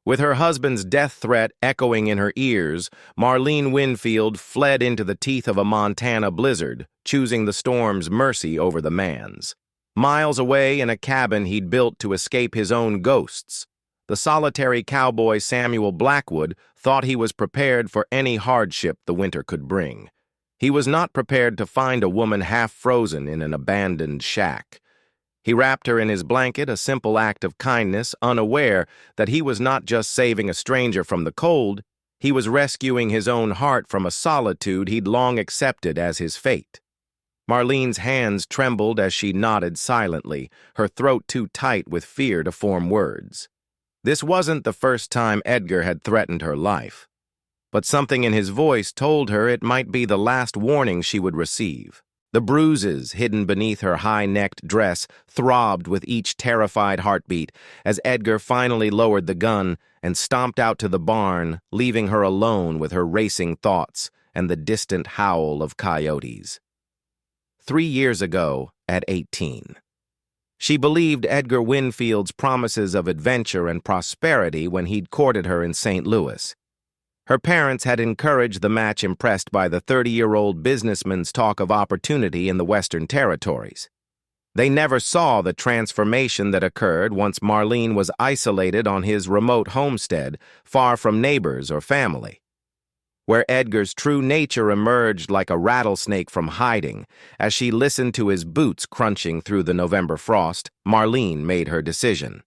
With her husband's death threat echoing in her ears, Marlene Winfield fled into the teeth of a Montana blizzard, choosing the storm's mercy over the man's. Miles away in a cabin he'd built to escape his own ghosts, the solitary cowboy Samuel Blackwood thought he was prepared for any hardship the winter could bring. He was not prepared to find a woman half frozen in an abandoned shack. He wrapped her in his blanket, a simple act of kindness, unaware that he was not just saving a stranger from the cold, he was rescuing his own heart from a solitude he'd long accepted as his fate. Marlene's hands trembled as she nodded silently, her throat too tight with fear to form words. This wasn't the first time Edgar had threatened her life, but something in his voice told her it might be the last warning she would receive. The bruises hidden beneath her high-necked dress throbbed with each terrified heartbeat as Edgar finally lowered the gun and stomped out to the barn, leaving her alone with her racing thoughts and the distant howl of coyotes. 3 years ago, at 18. She believed Edgar Winfield's promises of adventure and prosperity when he'd courted her in St. Louis. Her parents had encouraged the match, impressed by the 30-year-old businessman's talk of opportunity in the Western Territories. They never saw the transformation that occurred once Marlene was isolated on his remote homestead, far from neighbors or family, where Edgar's true nature emerged like a rattlesnake from hiding. As she listened to his boots crunching through the November frost, Marlene made her decision.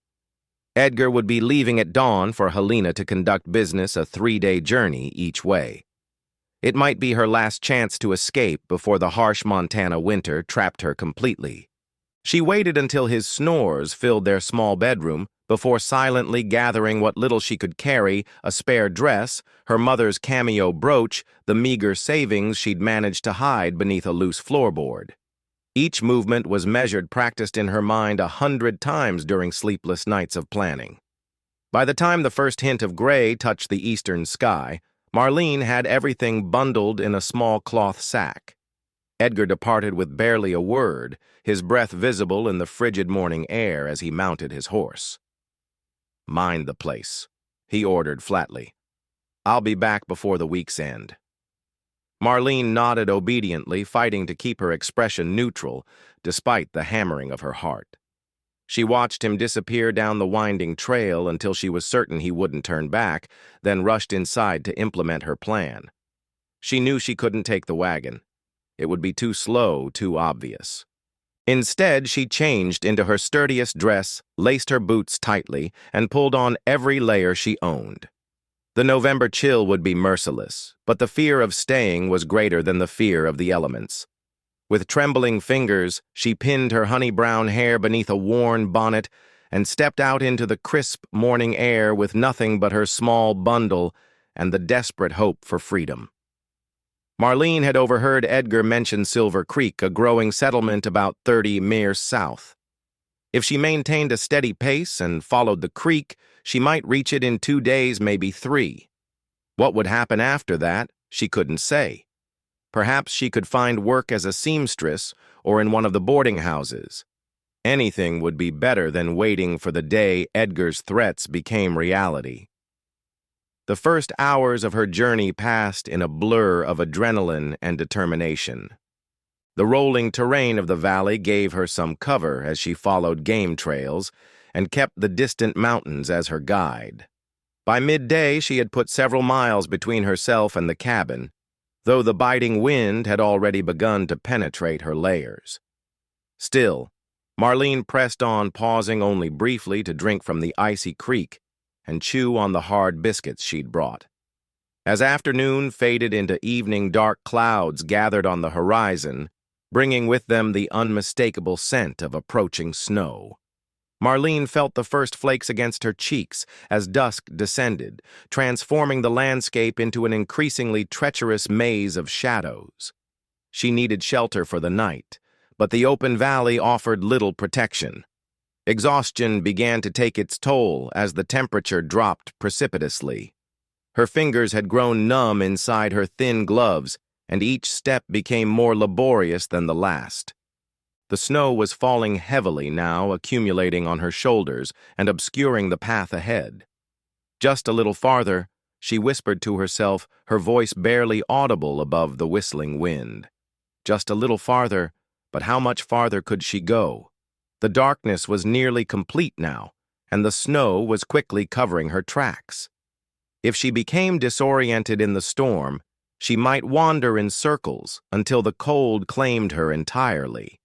Edgar would be leaving at dawn for Helena to conduct business, a 3-day journey each way. It might be her last chance to escape before the harsh Montana winter trapped her completely. She waited until his snores filled their small bedroom before silently gathering what little she could carry, a spare dress, her mother's cameo brooch, the meager savings she'd managed to hide beneath a loose floorboard. Each movement was measured, practiced in her mind 100 times during sleepless nights of planning. By the time the first hint of gray touched the eastern sky, Marlene had everything bundled in a small cloth sack. Edgar departed with barely a word, his breath visible in the frigid morning air as he mounted his horse. "Mind the place," he ordered flatly. "I'll be back before the week's end." Marlene nodded obediently, fighting to keep her expression neutral, despite the hammering of her heart. She watched him disappear down the winding trail until she was certain he wouldn't turn back, then rushed inside to implement her plan. She knew she couldn't take the wagon. It would be too slow, too obvious. Instead, she changed into her sturdiest dress, laced her boots tightly, and pulled on every layer she owned. The November chill would be merciless, but the fear of staying was greater than the fear of the elements. With trembling fingers, she pinned her honey-brown hair beneath a worn bonnet and stepped out into the crisp morning air with nothing but her small bundle and the desperate hope for freedom. Marlene had overheard Edgar mention Silver Creek, a growing settlement about 30 miles south. If she maintained a steady pace and followed the creek, she might reach it in 2 days, maybe 3. What would happen after that, she couldn't say. Perhaps she could find work as a seamstress or in one of the boarding houses. Anything would be better than waiting for the day Edgar's threats became reality. The first hours of her journey passed in a blur of adrenaline and determination. The rolling terrain of the valley gave her some cover as she followed game trails and kept the distant mountains as her guide. By midday, she had put several miles between herself and the cabin, though the biting wind had already begun to penetrate her layers. Still, Marlene pressed on, pausing only briefly to drink from the icy creek and chew on the hard biscuits she'd brought. As afternoon faded into evening, dark clouds gathered on the horizon, bringing with them the unmistakable scent of approaching snow. Marlene felt the first flakes against her cheeks as dusk descended, transforming the landscape into an increasingly treacherous maze of shadows. She needed shelter for the night, but the open valley offered little protection. Exhaustion began to take its toll as the temperature dropped precipitously. Her fingers had grown numb inside her thin gloves, and each step became more laborious than the last. The snow was falling heavily now, accumulating on her shoulders and obscuring the path ahead. Just a little farther, she whispered to herself, her voice barely audible above the whistling wind. Just a little farther, but how much farther could she go? The darkness was nearly complete now, and the snow was quickly covering her tracks. If she became disoriented in the storm, she might wander in circles until the cold claimed her entirely.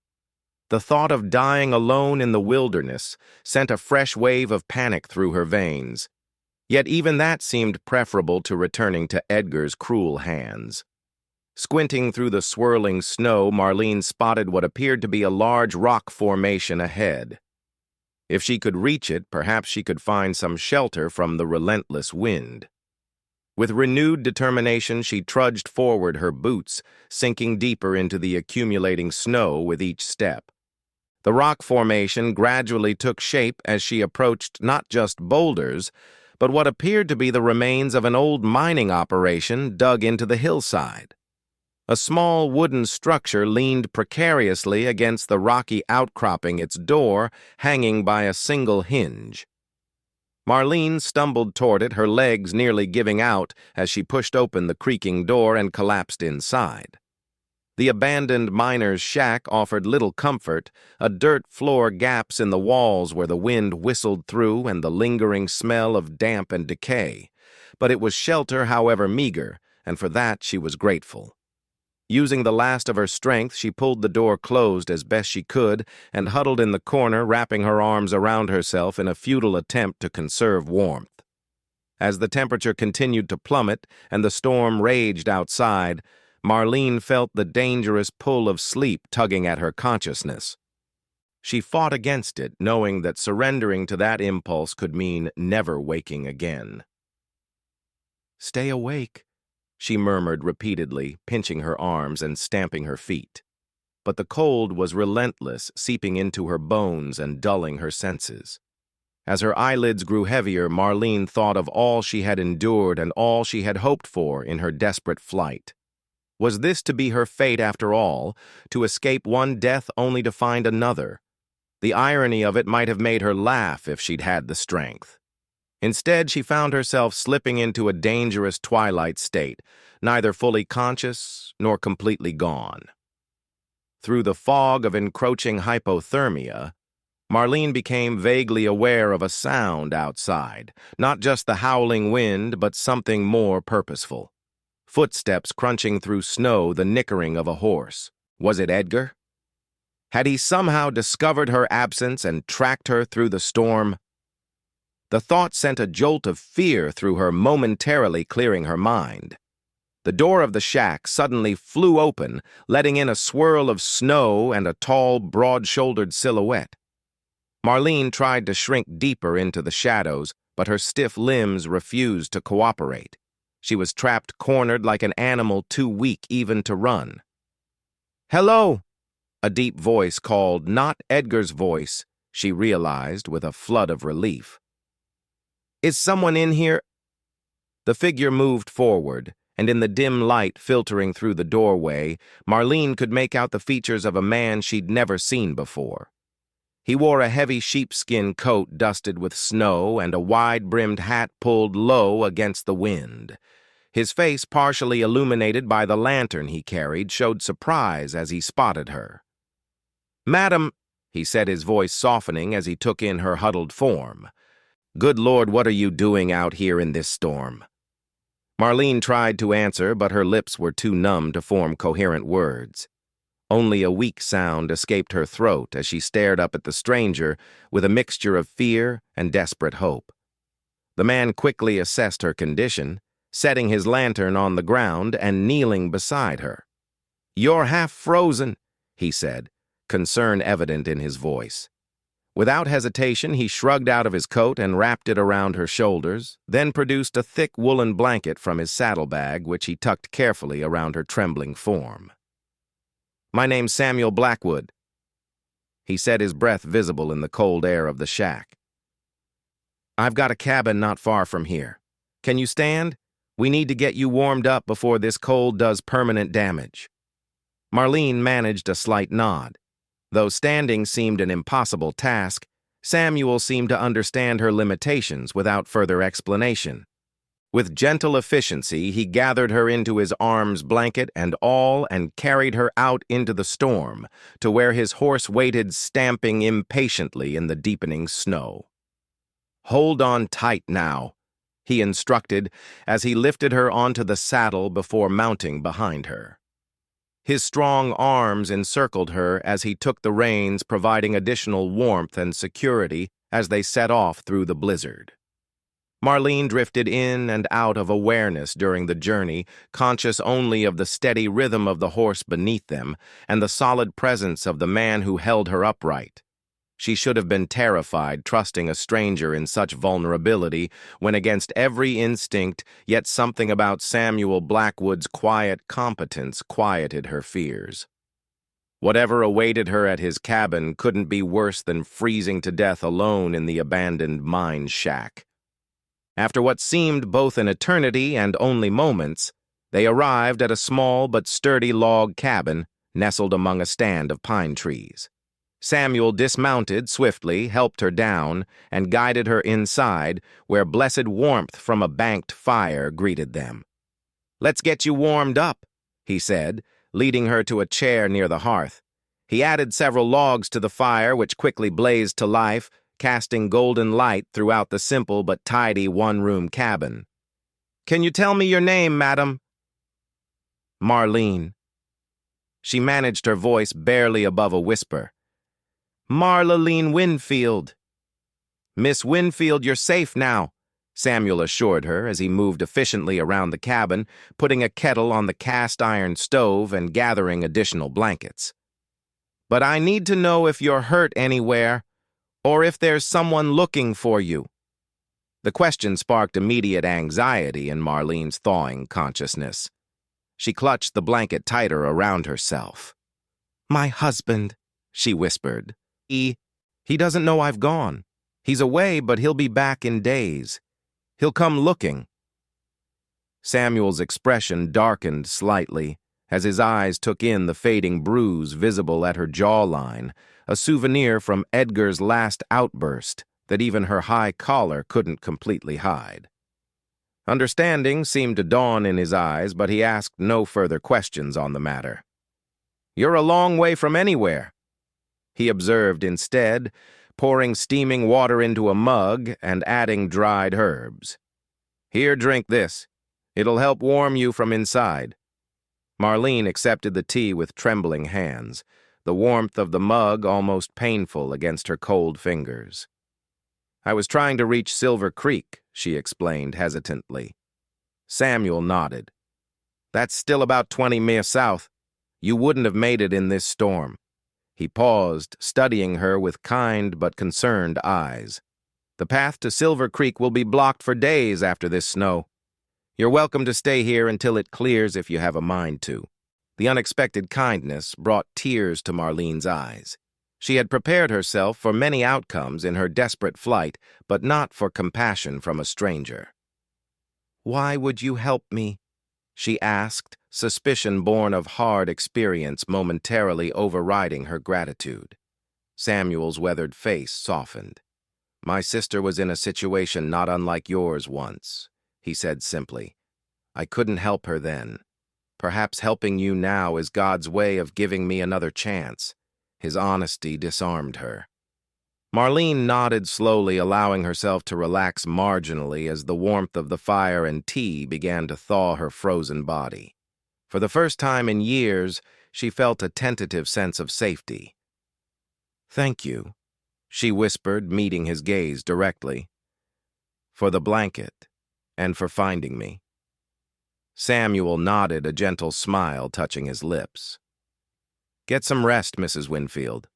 The thought of dying alone in the wilderness sent a fresh wave of panic through her veins. Yet even that seemed preferable to returning to Edgar's cruel hands. Squinting through the swirling snow, Marlene spotted what appeared to be a large rock formation ahead. If she could reach it, perhaps she could find some shelter from the relentless wind. With renewed determination, she trudged forward, her boots sinking deeper into the accumulating snow with each step. The rock formation gradually took shape as she approached not just boulders, but what appeared to be the remains of an old mining operation dug into the hillside. A small wooden structure leaned precariously against the rocky outcropping, its door hanging by a single hinge. Marlene stumbled toward it, her legs nearly giving out as she pushed open the creaking door and collapsed inside. The abandoned miner's shack offered little comfort, a dirt floor, gaps in the walls where the wind whistled through, and the lingering smell of damp and decay. But it was shelter, however meager, and for that she was grateful. Using the last of her strength, she pulled the door closed as best she could and huddled in the corner, wrapping her arms around herself in a futile attempt to conserve warmth. As the temperature continued to plummet and the storm raged outside, Marlene felt the dangerous pull of sleep tugging at her consciousness. She fought against it, knowing that surrendering to that impulse could mean never waking again. "Stay awake," she murmured repeatedly, pinching her arms and stamping her feet. But the cold was relentless, seeping into her bones and dulling her senses. As her eyelids grew heavier, Marlene thought of all she had endured and all she had hoped for in her desperate flight. Was this to be her fate after all, to escape one death only to find another? The irony of it might have made her laugh if she'd had the strength. Instead, she found herself slipping into a dangerous twilight state, neither fully conscious nor completely gone. Through the fog of encroaching hypothermia, Marlene became vaguely aware of a sound outside, not just the howling wind, but something more purposeful. Footsteps crunching through snow, the nickering of a horse. Was it Edgar? Had he somehow discovered her absence and tracked her through the storm? The thought sent a jolt of fear through her, momentarily clearing her mind. The door of the shack suddenly flew open, letting in a swirl of snow and a tall, broad-shouldered silhouette. Marlene tried to shrink deeper into the shadows, but her stiff limbs refused to cooperate. She was trapped, cornered like an animal too weak even to run. "Hello!" A deep voice called, not Edgar's voice, she realized with a flood of relief. "Is someone in here?" The figure moved forward, and in the dim light filtering through the doorway, Marlene could make out the features of a man she'd never seen before. He wore a heavy sheepskin coat dusted with snow and a wide-brimmed hat pulled low against the wind. His face, partially illuminated by the lantern he carried, showed surprise as he spotted her. "Madam," he said, his voice softening as he took in her huddled form. "Good Lord, what are you doing out here in this storm?" Marlene tried to answer, but her lips were too numb to form coherent words. Only a weak sound escaped her throat as she stared up at the stranger with a mixture of fear and desperate hope. The man quickly assessed her condition, setting his lantern on the ground and kneeling beside her. "You're half frozen," he said, concern evident in his voice. Without hesitation, he shrugged out of his coat and wrapped it around her shoulders, then produced a thick woolen blanket from his saddlebag, which he tucked carefully around her trembling form. "My name's Samuel Blackwood," he said, his breath visible in the cold air of the shack. "I've got a cabin not far from here. Can you stand? We need to get you warmed up before this cold does permanent damage." Marlene managed a slight nod. Though standing seemed an impossible task, Samuel seemed to understand her limitations without further explanation. With gentle efficiency, he gathered her into his arms, blanket and all, and carried her out into the storm, to where his horse waited, stamping impatiently in the deepening snow. "Hold on tight now," he instructed as he lifted her onto the saddle before mounting behind her. His strong arms encircled her as he took the reins, providing additional warmth and security as they set off through the blizzard. Marlene drifted in and out of awareness during the journey, conscious only of the steady rhythm of the horse beneath them and the solid presence of the man who held her upright. She should have been terrified, trusting a stranger in such vulnerability, when against every instinct, yet something about Samuel Blackwood's quiet competence quieted her fears. Whatever awaited her at his cabin couldn't be worse than freezing to death alone in the abandoned mine shack. After what seemed both an eternity and only moments, they arrived at a small but sturdy log cabin nestled among a stand of pine trees. Samuel dismounted swiftly, helped her down, and guided her inside, where blessed warmth from a banked fire greeted them. "Let's get you warmed up," he said, leading her to a chair near the hearth. He added several logs to the fire, which quickly blazed to life, casting golden light throughout the simple but tidy one-room cabin. "Can you tell me your name, madam?" "Marlene." She managed her voice barely above a whisper. "Marlene Winfield." "Miss Winfield, you're safe now," Samuel assured her as he moved efficiently around the cabin, putting a kettle on the cast-iron stove and gathering additional blankets. "But I need to know if you're hurt anywhere, or if there's someone looking for you." The question sparked immediate anxiety in Marlene's thawing consciousness. She clutched the blanket tighter around herself. "My husband," she whispered. He doesn't know I've gone. He's away, but he'll be back in days. He'll come looking." Samuel's expression darkened slightly as his eyes took in the fading bruise visible at her jawline, a souvenir from Edgar's last outburst that even her high collar couldn't completely hide. Understanding seemed to dawn in his eyes, but he asked no further questions on the matter. "You're a long way from anywhere," he observed instead, pouring steaming water into a mug and adding dried herbs. "Here, drink this. It'll help warm you from inside." Marlene accepted the tea with trembling hands, the warmth of the mug almost painful against her cold fingers. "I was trying to reach Silver Creek," she explained hesitantly. Samuel nodded. "That's still about 20 miles south. You wouldn't have made it in this storm." He paused, studying her with kind but concerned eyes. "The path to Silver Creek will be blocked for days after this snow. You're welcome to stay here until it clears if you have a mind to." The unexpected kindness brought tears to Marlene's eyes. She had prepared herself for many outcomes in her desperate flight, but not for compassion from a stranger. "Why would you help me?" she asked, suspicion born of hard experience momentarily overriding her gratitude. Samuel's weathered face softened. "My sister was in a situation not unlike yours once," he said simply. "I couldn't help her then. Perhaps helping you now is God's way of giving me another chance." His honesty disarmed her. Marlene nodded slowly, allowing herself to relax marginally as the warmth of the fire and tea began to thaw her frozen body. For the first time in years, she felt a tentative sense of safety. "Thank you," she whispered, meeting his gaze directly. "For the blanket, and for finding me." Samuel nodded, a gentle smile touching his lips. "Get some rest, Mrs. Winfield.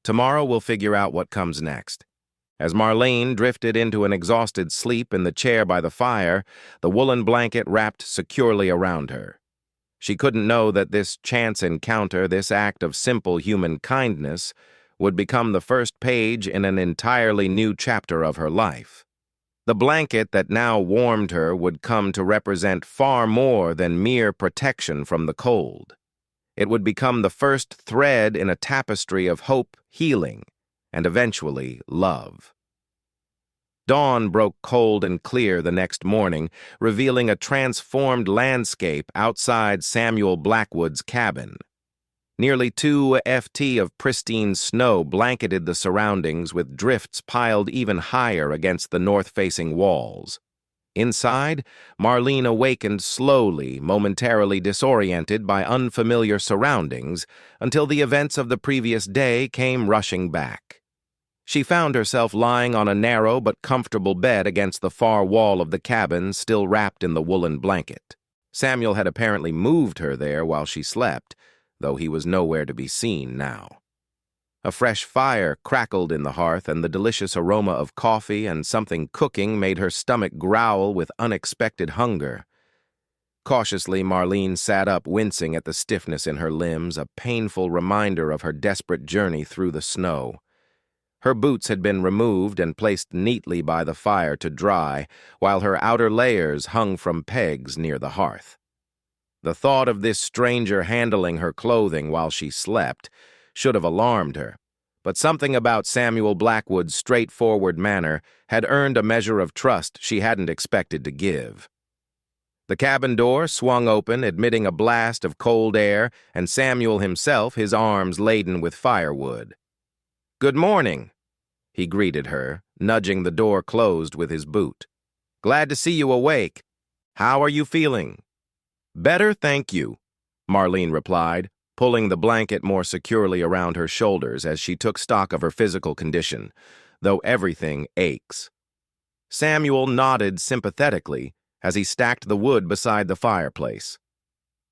Tomorrow we'll figure out what comes next." As Marlene drifted into an exhausted sleep in the chair by the fire, the woolen blanket wrapped securely around her. She couldn't know that this chance encounter, this act of simple human kindness, would become the first page in an entirely new chapter of her life. The blanket that now warmed her would come to represent far more than mere protection from the cold. It would become the first thread in a tapestry of hope, healing, and eventually love. Dawn broke cold and clear the next morning, revealing a transformed landscape outside Samuel Blackwood's cabin. Nearly 2 ft of pristine snow blanketed the surroundings with drifts piled even higher against the north-facing walls. Inside, Marlene awakened slowly, momentarily disoriented by unfamiliar surroundings, until the events of the previous day came rushing back. She found herself lying on a narrow but comfortable bed against the far wall of the cabin, still wrapped in the woolen blanket. Samuel had apparently moved her there while she slept, though he was nowhere to be seen now. A fresh fire crackled in the hearth, and the delicious aroma of coffee and something cooking made her stomach growl with unexpected hunger. Cautiously, Marlene sat up, wincing at the stiffness in her limbs, a painful reminder of her desperate journey through the snow. Her boots had been removed and placed neatly by the fire to dry, while her outer layers hung from pegs near the hearth. The thought of this stranger handling her clothing while she slept should have alarmed her, but something about Samuel Blackwood's straightforward manner had earned a measure of trust she hadn't expected to give. The cabin door swung open, admitting a blast of cold air, and Samuel himself, his arms laden with firewood. "Good morning," he greeted her, nudging the door closed with his boot. "Glad to see you awake. How are you feeling?" "Better, thank you," Marlene replied, pulling the blanket more securely around her shoulders as she took stock of her physical condition, though everything aches. Samuel nodded sympathetically as he stacked the wood beside the fireplace.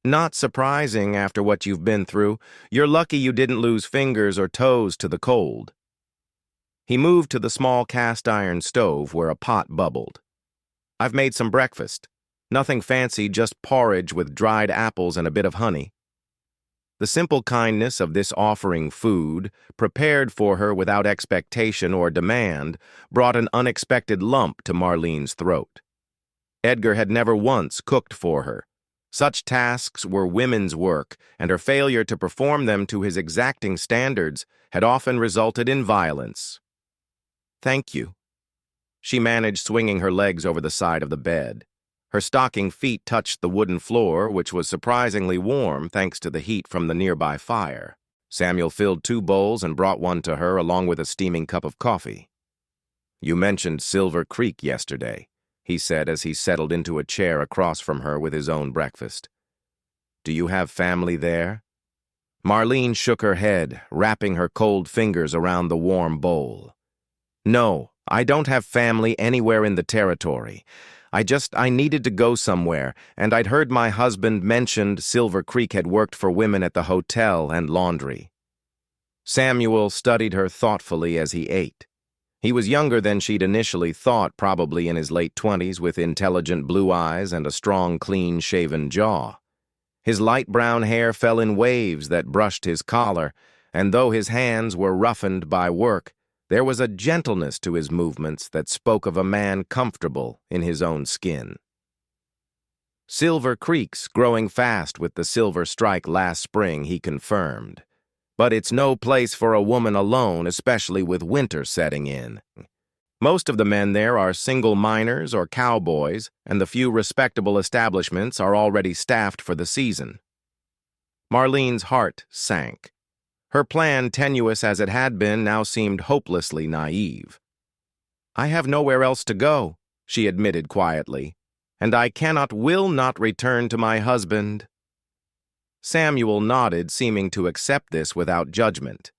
"Not surprising after what you've been through. You're lucky you didn't lose fingers or toes to the cold." He moved to the small cast-iron stove where a pot bubbled. "I've made some breakfast. Nothing fancy, just porridge with dried apples and a bit of honey." The simple kindness of this offering food, prepared for her without expectation or demand, brought an unexpected lump to Marlene's throat. Edgar had never once cooked for her. Such tasks were women's work, and her failure to perform them to his exacting standards had often resulted in violence. "Thank you." She managed swinging her legs over the side of the bed. Her stocking feet touched the wooden floor, which was surprisingly warm thanks to the heat from the nearby fire. Samuel filled 2 bowls and brought one to her along with a steaming cup of coffee. "You mentioned Silver Creek yesterday," he said as he settled into a chair across from her with his own breakfast. "Do you have family there?" Marlene shook her head, wrapping her cold fingers around the warm bowl. "No, I don't have family anywhere in the territory. I needed to go somewhere, and I'd heard my husband mentioned Silver Creek had worked for women at the hotel and laundry." Samuel studied her thoughtfully as he ate. He was younger than she'd initially thought, probably in his late 20s, with intelligent blue eyes and a strong, clean-shaven jaw. His light brown hair fell in waves that brushed his collar, and though his hands were roughened by work, there was a gentleness to his movements that spoke of a man comfortable in his own skin. Silver Creek's growing fast with the silver strike last spring, he confirmed. But it's no place for a woman alone, especially with winter setting in. Most of the men there are single miners or cowboys, and the few respectable establishments are already staffed for the season. Marlene's heart sank. Her plan, tenuous as it had been, now seemed hopelessly naive. "I have nowhere else to go," she admitted quietly, "and I will not return to my husband." Samuel nodded, seeming to accept this without judgment.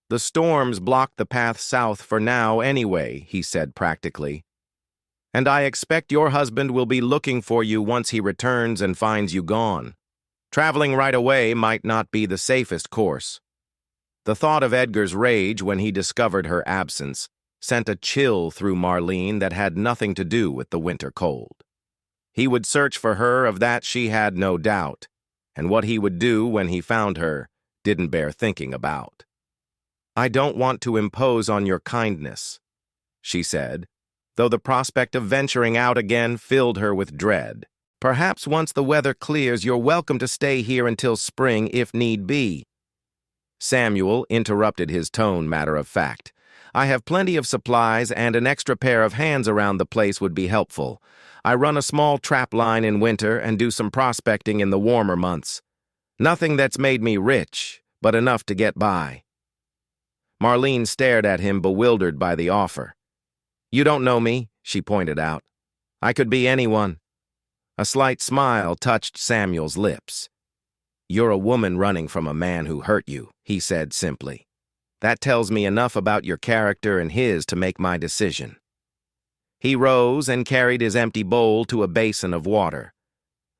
"The storms blocked the path south for now anyway," he said practically. "And I expect your husband will be looking for you once he returns and finds you gone. Traveling right away might not be the safest course." The thought of Edgar's rage when he discovered her absence sent a chill through Marlene that had nothing to do with the winter cold. He would search for her, of that she had no doubt, and what he would do when he found her didn't bear thinking about. "I don't want to impose on your kindness," she said, though the prospect of venturing out again filled her with dread. "Perhaps once the weather clears, you're welcome to stay here until spring if need be." Samuel interrupted his tone matter of fact. I have plenty of supplies and an extra pair of hands around the place would be helpful. I run a small trap line in winter and do some prospecting in the warmer months. Nothing that's made me rich, but enough to get by." Marlene stared at him, bewildered by the offer. "You don't know me," she pointed out. "I could be anyone." A slight smile touched Samuel's lips. "You're a woman running from a man who hurt you," he said simply. "That tells me enough about your character and his to make my decision." He rose and carried his empty bowl to a basin of water.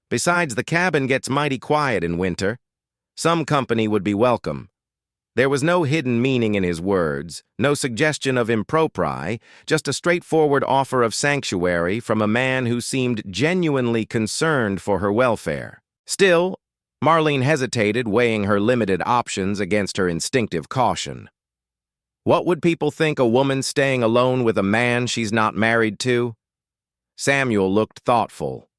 "Besides, the cabin gets mighty quiet in winter. Some company would be welcome." There was no hidden meaning in his words, no suggestion of impropriety, just a straightforward offer of sanctuary from a man who seemed genuinely concerned for her welfare. Still, Marlene hesitated, weighing her limited options against her instinctive caution. What would people think a woman staying alone with a man she's not married to? Samuel looked thoughtful.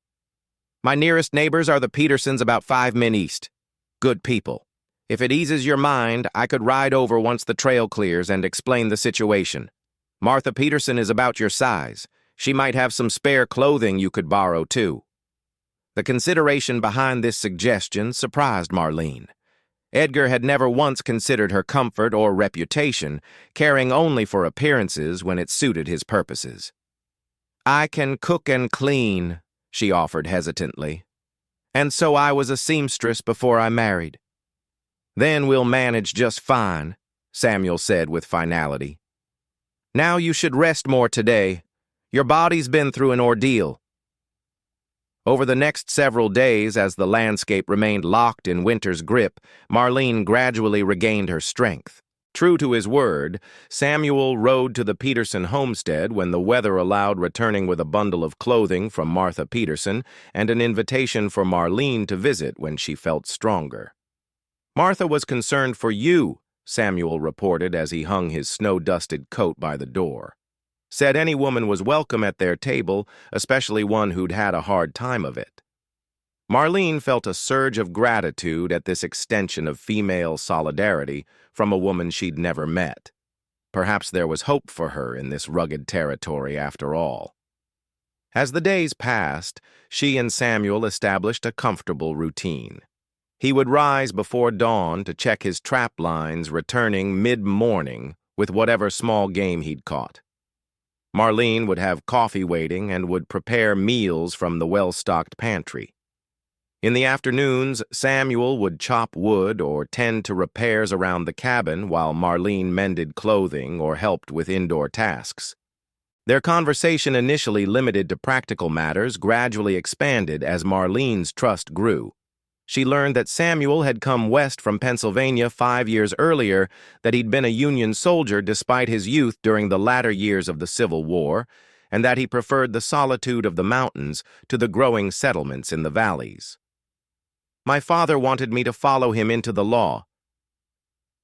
"My nearest neighbors are the Petersons about 5 min east. Good people. If it eases your mind, I could ride over once the trail clears and explain the situation. Martha Peterson is about your size. She might have some spare clothing you could borrow, too." The consideration behind this suggestion surprised Marlene. Edgar had never once considered her comfort or reputation, caring only for appearances when it suited his purposes. "I can cook and clean," she offered hesitantly. "And so I was a seamstress before I married." "Then we'll manage just fine," Samuel said with finality. "Now you should rest more today. Your body's been through an ordeal." Over the next several days, as the landscape remained locked in winter's grip, Marlene gradually regained her strength. True to his word, Samuel rode to the Peterson homestead when the weather allowed, returning with a bundle of clothing from Martha Peterson and an invitation for Marlene to visit when she felt stronger. "Martha was concerned for you," Samuel reported as he hung his snow-dusted coat by the door. "Said any woman was welcome at their table, especially one who'd had a hard time of it." Marlene felt a surge of gratitude at this extension of female solidarity from a woman she'd never met. Perhaps there was hope for her in this rugged territory after all. As the days passed, she and Samuel established a comfortable routine. He would rise before dawn to check his trap lines, returning mid-morning with whatever small game he'd caught. Marlene would have coffee waiting and would prepare meals from the well-stocked pantry. In the afternoons, Samuel would chop wood or tend to repairs around the cabin while Marlene mended clothing or helped with indoor tasks. Their conversation, initially limited to practical matters, gradually expanded as Marlene's trust grew. She learned that Samuel had come west from Pennsylvania 5 years earlier, that he'd been a Union soldier despite his youth during the latter years of the Civil War, and that he preferred the solitude of the mountains to the growing settlements in the valleys. "My father wanted me to follow him into the law,"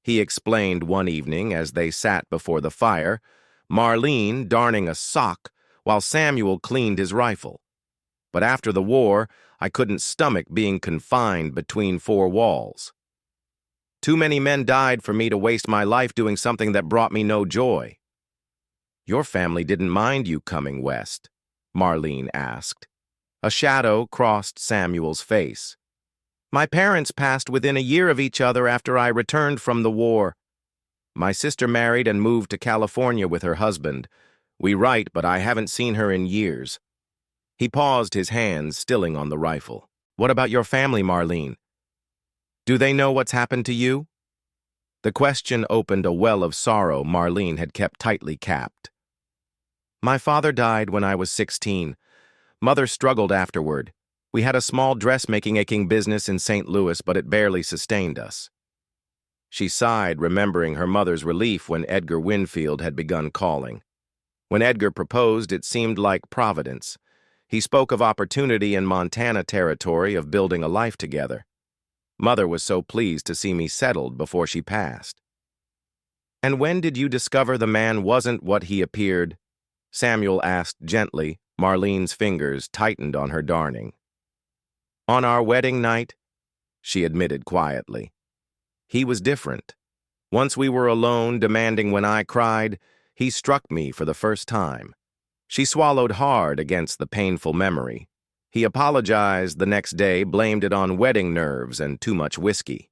he explained one evening as they sat before the fire, Marlene darning a sock while Samuel cleaned his rifle. "But after the war, I couldn't stomach being confined between 4 walls. Too many men died for me to waste my life doing something that brought me no joy." "Your family didn't mind you coming west?" Marlene asked. A shadow crossed Samuel's face. "My parents passed within a year of each other after I returned from the war. My sister married and moved to California with her husband. We write, but I haven't seen her in years." He paused, his hands stilling on the rifle. "What about your family, Marlene? Do they know what's happened to you?" The question opened a well of sorrow Marlene had kept tightly capped. "My father died when I was 16. Mother struggled afterward. We had a small dressmaking business in St. Louis, but it barely sustained us." She sighed, remembering her mother's relief when Edgar Winfield had begun calling. When Edgar proposed, it seemed like providence. He spoke of opportunity in Montana territory, of building a life together. "Mother was so pleased to see me settled before she passed." "And when did you discover the man wasn't what he appeared?" Samuel asked gently. Marlene's fingers tightened on her darning. "On our wedding night," she admitted quietly. "He was different. Once we were alone, demanding when I cried, He struck me for the first time. She swallowed hard against the painful memory. He apologized the next day, blamed it on wedding nerves and too much whiskey.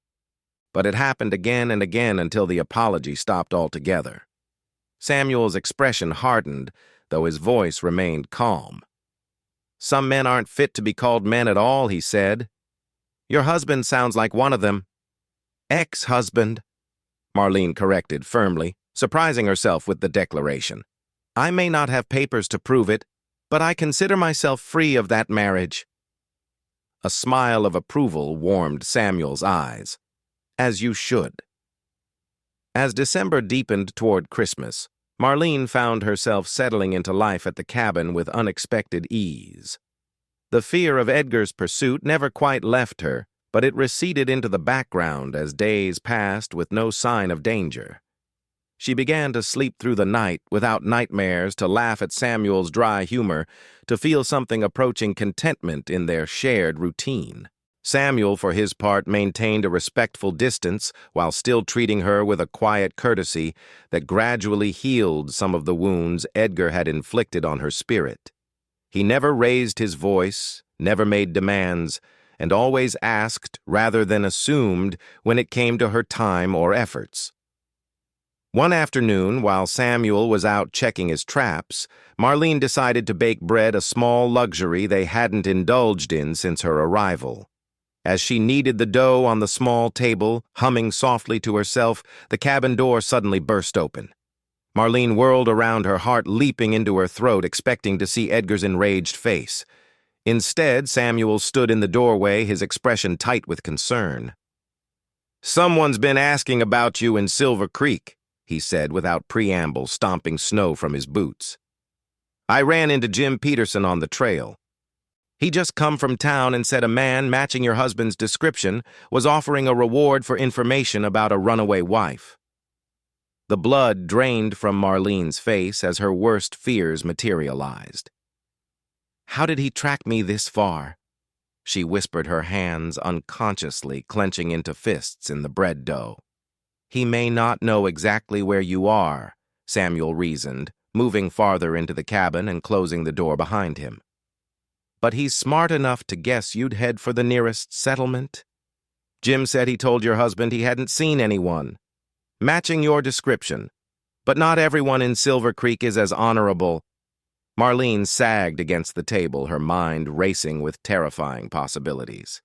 But it happened again and again until the apology stopped altogether. Samuel's expression hardened, though his voice remained calm. "Some men aren't fit to be called men at all," he said. "Your husband sounds like one of them." "Ex-husband," Marlene corrected firmly, surprising herself with the declaration. "I may not have papers to prove it, but I consider myself free of that marriage." A smile of approval warmed Samuel's eyes. "As you should." As December deepened toward Christmas, Marlene found herself settling into life at the cabin with unexpected ease. The fear of Edgar's pursuit never quite left her, but it receded into the background as days passed with no sign of danger. She began to sleep through the night without nightmares, to laugh at Samuel's dry humor, to feel something approaching contentment in their shared routine. Samuel, for his part, maintained a respectful distance while still treating her with a quiet courtesy that gradually healed some of the wounds Edgar had inflicted on her spirit. He never raised his voice, never made demands, and always asked rather than assumed when it came to her time or efforts. One afternoon, while Samuel was out checking his traps, Marlene decided to bake bread, a small luxury they hadn't indulged in since her arrival. As she kneaded the dough on the small table, humming softly to herself, the cabin door suddenly burst open. Marlene whirled around, her heart leaping into her throat, expecting to see Edgar's enraged face. Instead, Samuel stood in the doorway, his expression tight with concern. "Someone's been asking about you in Silver Creek," he said without preamble, stomping snow from his boots. "I ran into Jim Peterson on the trail. He just come from town and said a man matching your husband's description was offering a reward for information about a runaway wife." The blood drained from Marlene's face as her worst fears materialized. "How did he track me this far?" she whispered, her hands unconsciously clenching into fists in the bread dough. "He may not know exactly where you are," Samuel reasoned, moving farther into the cabin and closing the door behind him. "But he's smart enough to guess you'd head for the nearest settlement. Jim said he told your husband he hadn't seen anyone matching your description, but not everyone in Silver Creek is as honorable." Marlene sagged against the table, her mind racing with terrifying possibilities.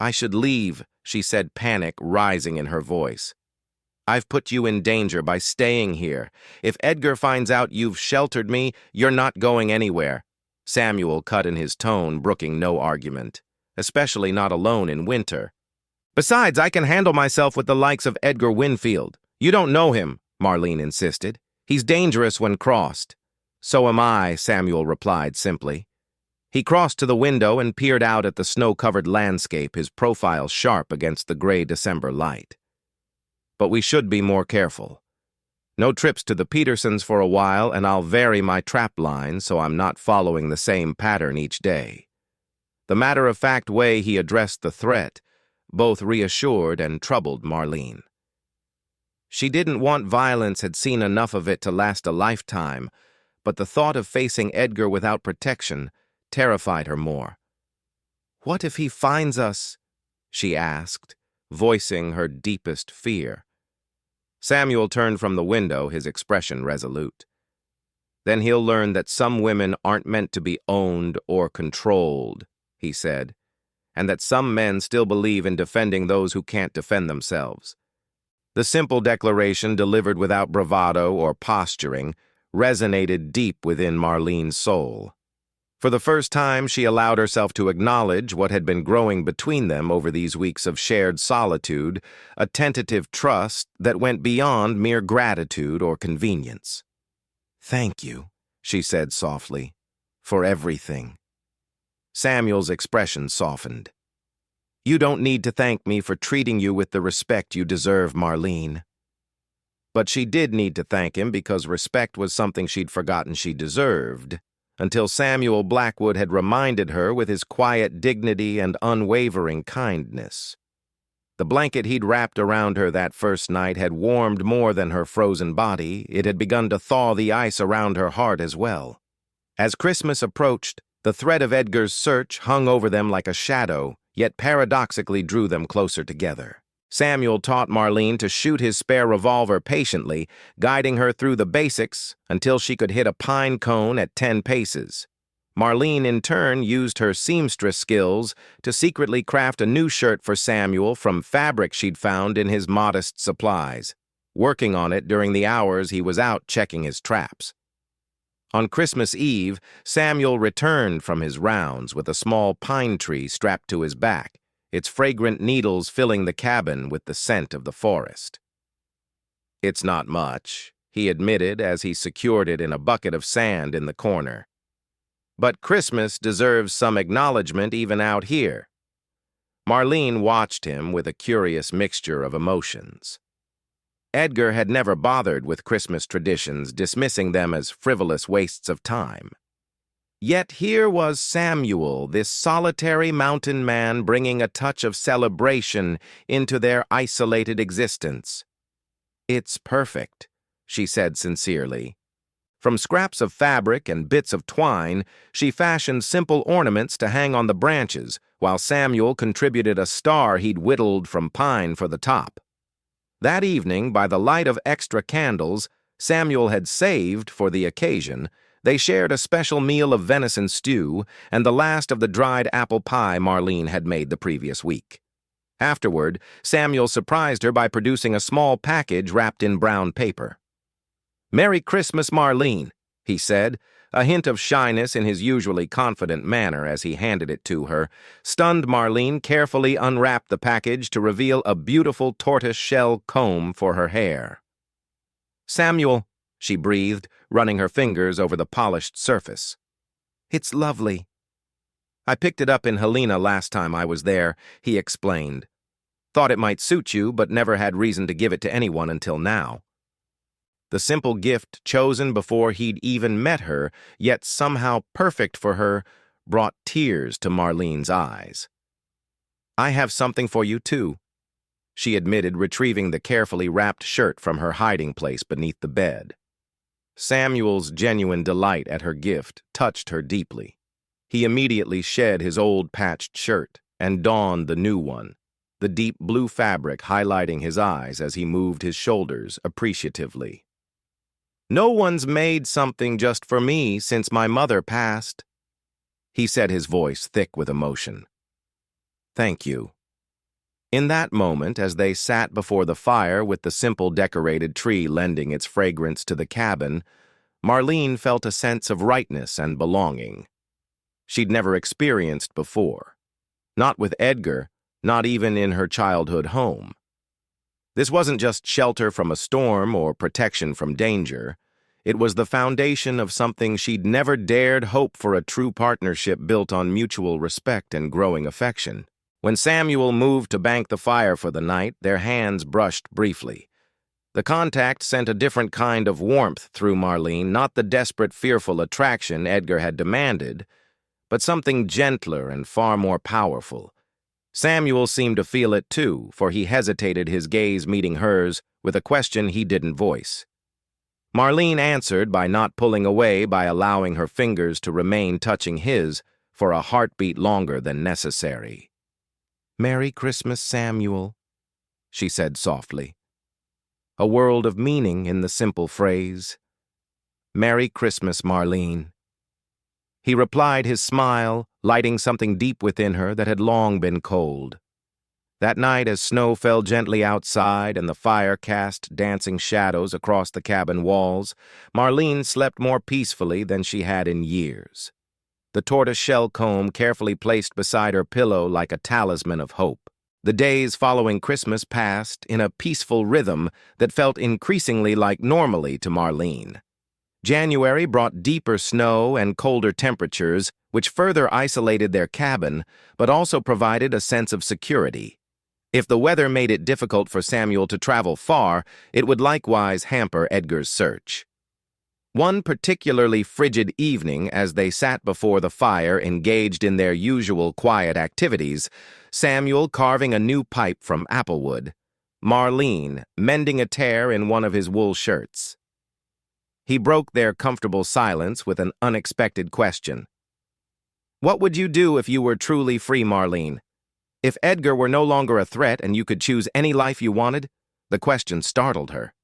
"I should leave," she said, panic rising in her voice. "I've put you in danger by staying here. If Edgar finds out you've sheltered me, you're not going anywhere." Samuel cut in his tone, brooking no argument, especially not alone in winter. "Besides, I can handle myself with the likes of Edgar Winfield. You don't know him," Marlene insisted. "He's dangerous when crossed." "So am I," Samuel replied simply. He crossed to the window and peered out at the snow-covered landscape, his profile sharp against the gray December light. "But we should be more careful. No trips to the Petersons for a while, and I'll vary my trap line so I'm not following the same pattern each day." The matter-of-fact way he addressed the threat both reassured and troubled Marlene. She didn't want violence, had seen enough of it to last a lifetime, but the thought of facing Edgar without protection terrified her more. "What if he finds us?" she asked, voicing her deepest fear. Samuel turned from the window, his expression resolute. "Then he'll learn that some women aren't meant to be owned or controlled," he said, "and that some men still believe in defending those who can't defend themselves." The simple declaration, delivered without bravado or posturing, resonated deep within Marlene's soul. For the first time, she allowed herself to acknowledge what had been growing between them over these weeks of shared solitude, a tentative trust that went beyond mere gratitude or convenience. "Thank you," she said softly, "for everything." Samuel's expression softened. "You don't need to thank me for treating you with the respect you deserve, Marlene." But she did need to thank him because respect was something she'd forgotten she deserved, until Samuel Blackwood had reminded her with his quiet dignity and unwavering kindness. The blanket he'd wrapped around her that first night had warmed more than her frozen body. It had begun to thaw the ice around her heart as well. As Christmas approached, the threat of Edgar's search hung over them like a shadow, yet paradoxically drew them closer together. Samuel taught Marlene to shoot his spare revolver patiently, guiding her through the basics until she could hit a pine cone at 10 paces. Marlene, in turn, used her seamstress skills to secretly craft a new shirt for Samuel from fabric she'd found in his modest supplies, working on it during the hours he was out checking his traps. On Christmas Eve, Samuel returned from his rounds with a small pine tree strapped to his back, its fragrant needles filling the cabin with the scent of the forest. "It's not much," he admitted as he secured it in a bucket of sand in the corner. "But Christmas deserves some acknowledgement even out here." Marlene watched him with a curious mixture of emotions. Edgar had never bothered with Christmas traditions, dismissing them as frivolous wastes of time. Yet here was Samuel, this solitary mountain man, bringing a touch of celebration into their isolated existence. "It's perfect," she said sincerely. From scraps of fabric and bits of twine, she fashioned simple ornaments to hang on the branches, while Samuel contributed a star he'd whittled from pine for the top. That evening, by the light of extra candles Samuel had saved for the occasion, they shared a special meal of venison stew and the last of the dried apple pie Marlene had made the previous week. Afterward, Samuel surprised her by producing a small package wrapped in brown paper. "Merry Christmas, Marlene," he said, a hint of shyness in his usually confident manner as he handed it to her. Stunned Marlene carefully unwrapped the package to reveal a beautiful tortoise-shell comb for her hair. "Samuel," she breathed, running her fingers over the polished surface. "It's lovely." "I picked it up in Helena last time I was there," he explained. "Thought it might suit you, but never had reason to give it to anyone until now." The simple gift chosen before he'd even met her, yet somehow perfect for her, brought tears to Marlene's eyes. "I have something for you, too," she admitted, retrieving the carefully wrapped shirt from her hiding place beneath the bed. Samuel's genuine delight at her gift touched her deeply. He immediately shed his old patched shirt and donned the new one, the deep blue fabric highlighting his eyes as he moved his shoulders appreciatively. "No one's made something just for me since my mother passed," he said, his voice thick with emotion. "Thank you." In that moment, as they sat before the fire with the simple decorated tree lending its fragrance to the cabin, Marlene felt a sense of rightness and belonging she'd never experienced before. Not with Edgar, not even in her childhood home. This wasn't just shelter from a storm or protection from danger. It was the foundation of something she'd never dared hope for, a true partnership built on mutual respect and growing affection. When Samuel moved to bank the fire for the night, their hands brushed briefly. The contact sent a different kind of warmth through Marlene, not the desperate, fearful attraction Edgar had demanded, but something gentler and far more powerful. Samuel seemed to feel it too, for he hesitated, his gaze meeting hers with a question he didn't voice. Marlene answered by not pulling away, by allowing her fingers to remain touching his for a heartbeat longer than necessary. "Merry Christmas, Samuel," she said softly. A world of meaning in the simple phrase. "Merry Christmas, Marlene." He replied, his smile lighting something deep within her that had long been cold. That night, as snow fell gently outside and the fire cast dancing shadows across the cabin walls, Marlene slept more peacefully than she had in years. The tortoise-shell comb carefully placed beside her pillow like a talisman of hope. The days following Christmas passed in a peaceful rhythm that felt increasingly like normalcy to Marlene. January brought deeper snow and colder temperatures, which further isolated their cabin, but also provided a sense of security. If the weather made it difficult for Samuel to travel far, it would likewise hamper Edgar's search. One particularly frigid evening, as they sat before the fire engaged in their usual quiet activities, Samuel carving a new pipe from applewood, Marlene mending a tear in one of his wool shirts. He broke their comfortable silence with an unexpected question. "What would you do if you were truly free, Marlene? If Edgar were no longer a threat and you could choose any life you wanted?" The question startled her.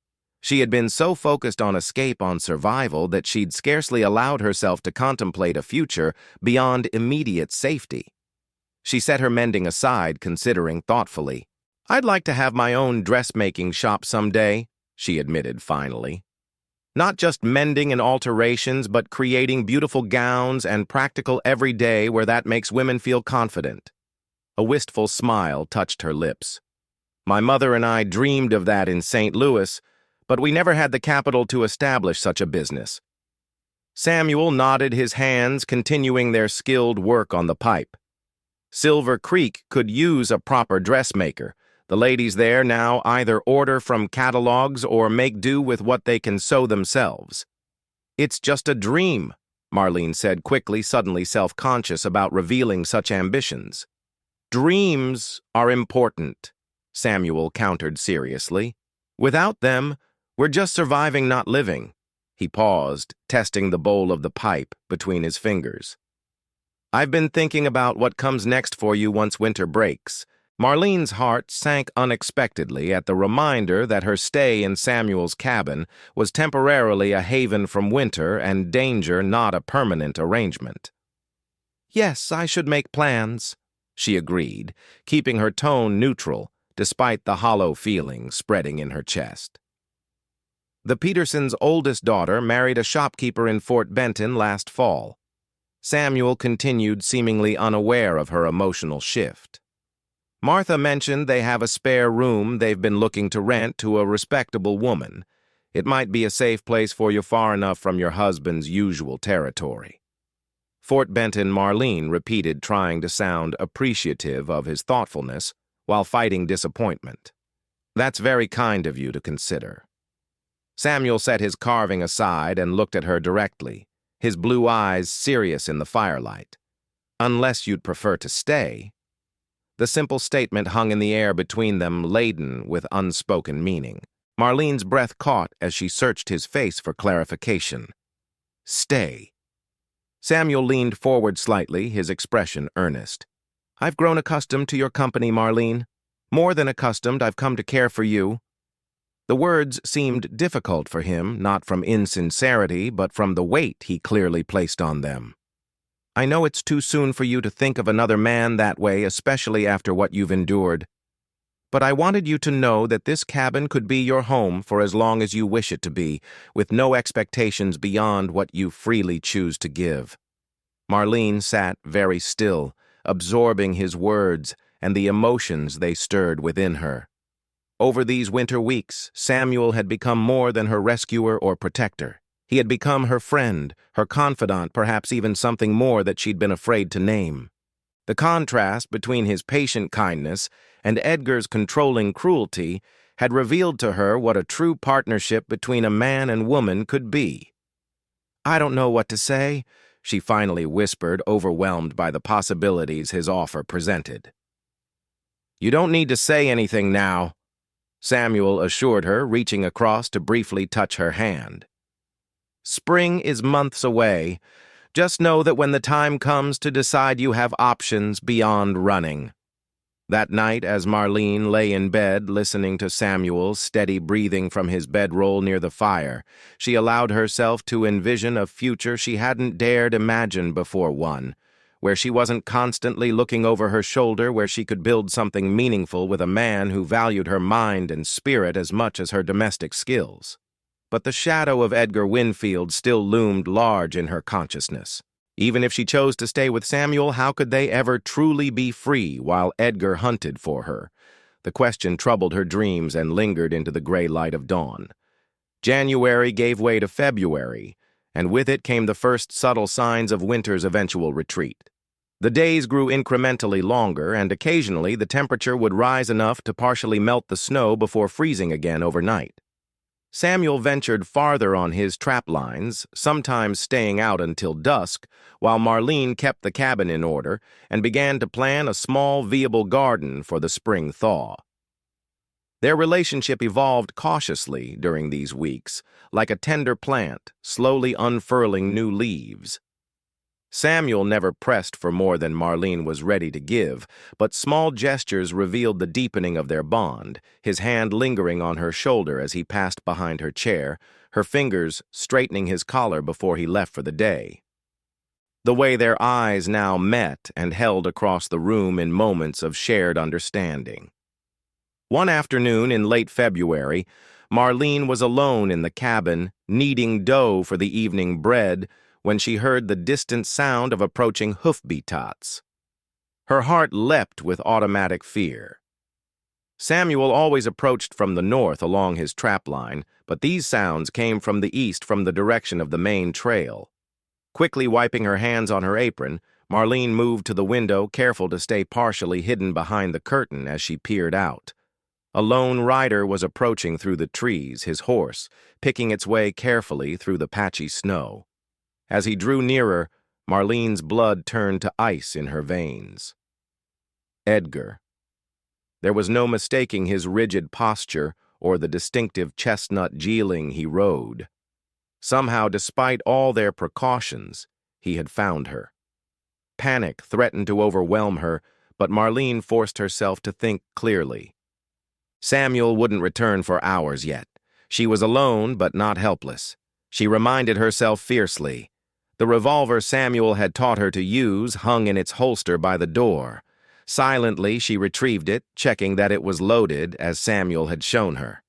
She had been so focused on escape, on survival, that she'd scarcely allowed herself to contemplate a future beyond immediate safety. She set her mending aside, considering thoughtfully. "I'd like to have my own dressmaking shop someday," she admitted finally. "Not just mending and alterations, but creating beautiful gowns and practical everyday where that makes women feel confident." A wistful smile touched her lips. "My mother and I dreamed of that in St. Louis, but we never had the capital to establish such a business." Samuel nodded his hands, continuing their skilled work on the pipe. Silver Creek could use a proper dressmaker. The ladies there now either order from catalogs or make do with what they can sew themselves. "It's just a dream," Marlene said quickly, suddenly self-conscious about revealing such ambitions. "Dreams are important," Samuel countered seriously. "Without them, we're just surviving, not living." He paused, testing the bowl of the pipe between his fingers. "I've been thinking about what comes next for you once winter breaks." Marlene's heart sank unexpectedly at the reminder that her stay in Samuel's cabin was temporarily a haven from winter and danger, not a permanent arrangement. "Yes, I should make plans," she agreed, keeping her tone neutral, despite the hollow feeling spreading in her chest. The Petersons' oldest daughter married a shopkeeper in Fort Benton last fall. Samuel continued, seemingly unaware of her emotional shift. "Martha mentioned they have a spare room they've been looking to rent to a respectable woman. It might be a safe place for you, far enough from your husband's usual territory." Fort Benton, Marlene repeated, trying to sound appreciative of his thoughtfulness while fighting disappointment. "That's very kind of you to consider." Samuel set his carving aside and looked at her directly, his blue eyes serious in the firelight. "Unless you'd prefer to stay." The simple statement hung in the air between them, laden with unspoken meaning. Marlene's breath caught as she searched his face for clarification. "Stay." Samuel leaned forward slightly, his expression earnest. "I've grown accustomed to your company, Marlene. More than accustomed, I've come to care for you." The words seemed difficult for him, not from insincerity, but from the weight he clearly placed on them. "I know it's too soon for you to think of another man that way, especially after what you've endured. But I wanted you to know that this cabin could be your home for as long as you wish it to be, with no expectations beyond what you freely choose to give." Marlene sat very still, absorbing his words and the emotions they stirred within her. Over these winter weeks, Samuel had become more than her rescuer or protector. He had become her friend, her confidant, perhaps even something more that she'd been afraid to name. The contrast between his patient kindness and Edgar's controlling cruelty had revealed to her what a true partnership between a man and woman could be. "I don't know what to say," she finally whispered, overwhelmed by the possibilities his offer presented. "You don't need to say anything now," Samuel assured her, reaching across to briefly touch her hand. "Spring is months away. Just know that when the time comes to decide, you have options beyond running." That night, as Marlene lay in bed listening to Samuel's steady breathing from his bedroll near the fire, she allowed herself to envision a future she hadn't dared imagine before, one where she wasn't constantly looking over her shoulder, where she could build something meaningful with a man who valued her mind and spirit as much as her domestic skills. But the shadow of Edgar Winfield still loomed large in her consciousness. Even if she chose to stay with Samuel, how could they ever truly be free while Edgar hunted for her? The question troubled her dreams and lingered into the gray light of dawn. January gave way to February, and with it came the first subtle signs of winter's eventual retreat. The days grew incrementally longer, and occasionally the temperature would rise enough to partially melt the snow before freezing again overnight. Samuel ventured farther on his trap lines, sometimes staying out until dusk, while Marlene kept the cabin in order and began to plan a small, viable garden for the spring thaw. Their relationship evolved cautiously during these weeks, like a tender plant, slowly unfurling new leaves. Samuel never pressed for more than Marlene was ready to give, but small gestures revealed the deepening of their bond, his hand lingering on her shoulder as he passed behind her chair, her fingers straightening his collar before he left for the day. The way their eyes now met and held across the room in moments of shared understanding. One afternoon in late February, Marlene was alone in the cabin, kneading dough for the evening bread, when she heard the distant sound of approaching hoofbeats. Her heart leapt with automatic fear. Samuel always approached from the north along his trap line, but these sounds came from the east from the direction of the main trail. Quickly wiping her hands on her apron, Marlene moved to the window, careful to stay partially hidden behind the curtain as she peered out. A lone rider was approaching through the trees, his horse, picking its way carefully through the patchy snow. As he drew nearer, Marlene's blood turned to ice in her veins. Edgar. There was no mistaking his rigid posture or the distinctive chestnut geeling he rode. Somehow, despite all their precautions, he had found her. Panic threatened to overwhelm her, but Marlene forced herself to think clearly. Samuel wouldn't return for hours yet. She was alone, but not helpless. She reminded herself fiercely. The revolver Samuel had taught her to use hung in its holster by the door. Silently, she retrieved it, checking that it was loaded as Samuel had shown her.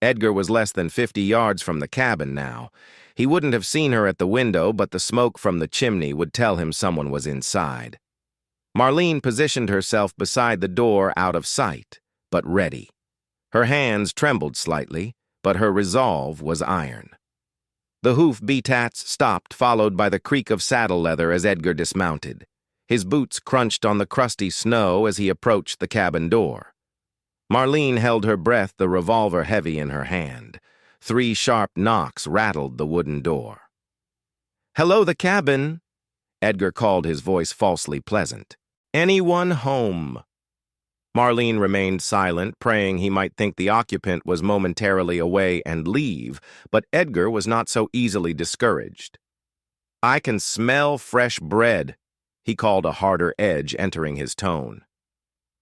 Edgar was less than 50 yards from the cabin now. He wouldn't have seen her at the window, but the smoke from the chimney would tell him someone was inside. Marlene positioned herself beside the door, out of sight, but ready. Her hands trembled slightly, but her resolve was iron. The hoofbeats stopped, followed by the creak of saddle leather as Edgar dismounted. His boots crunched on the crusty snow as he approached the cabin door. Marlene held her breath, the revolver heavy in her hand. 3 sharp knocks rattled the wooden door. "Hello, the cabin," Edgar called, his voice falsely pleasant. "Anyone home?" Marlene remained silent, praying he might think the occupant was momentarily away and leave, but Edgar was not so easily discouraged. "I can smell fresh bread," he called, a harder edge entering his tone.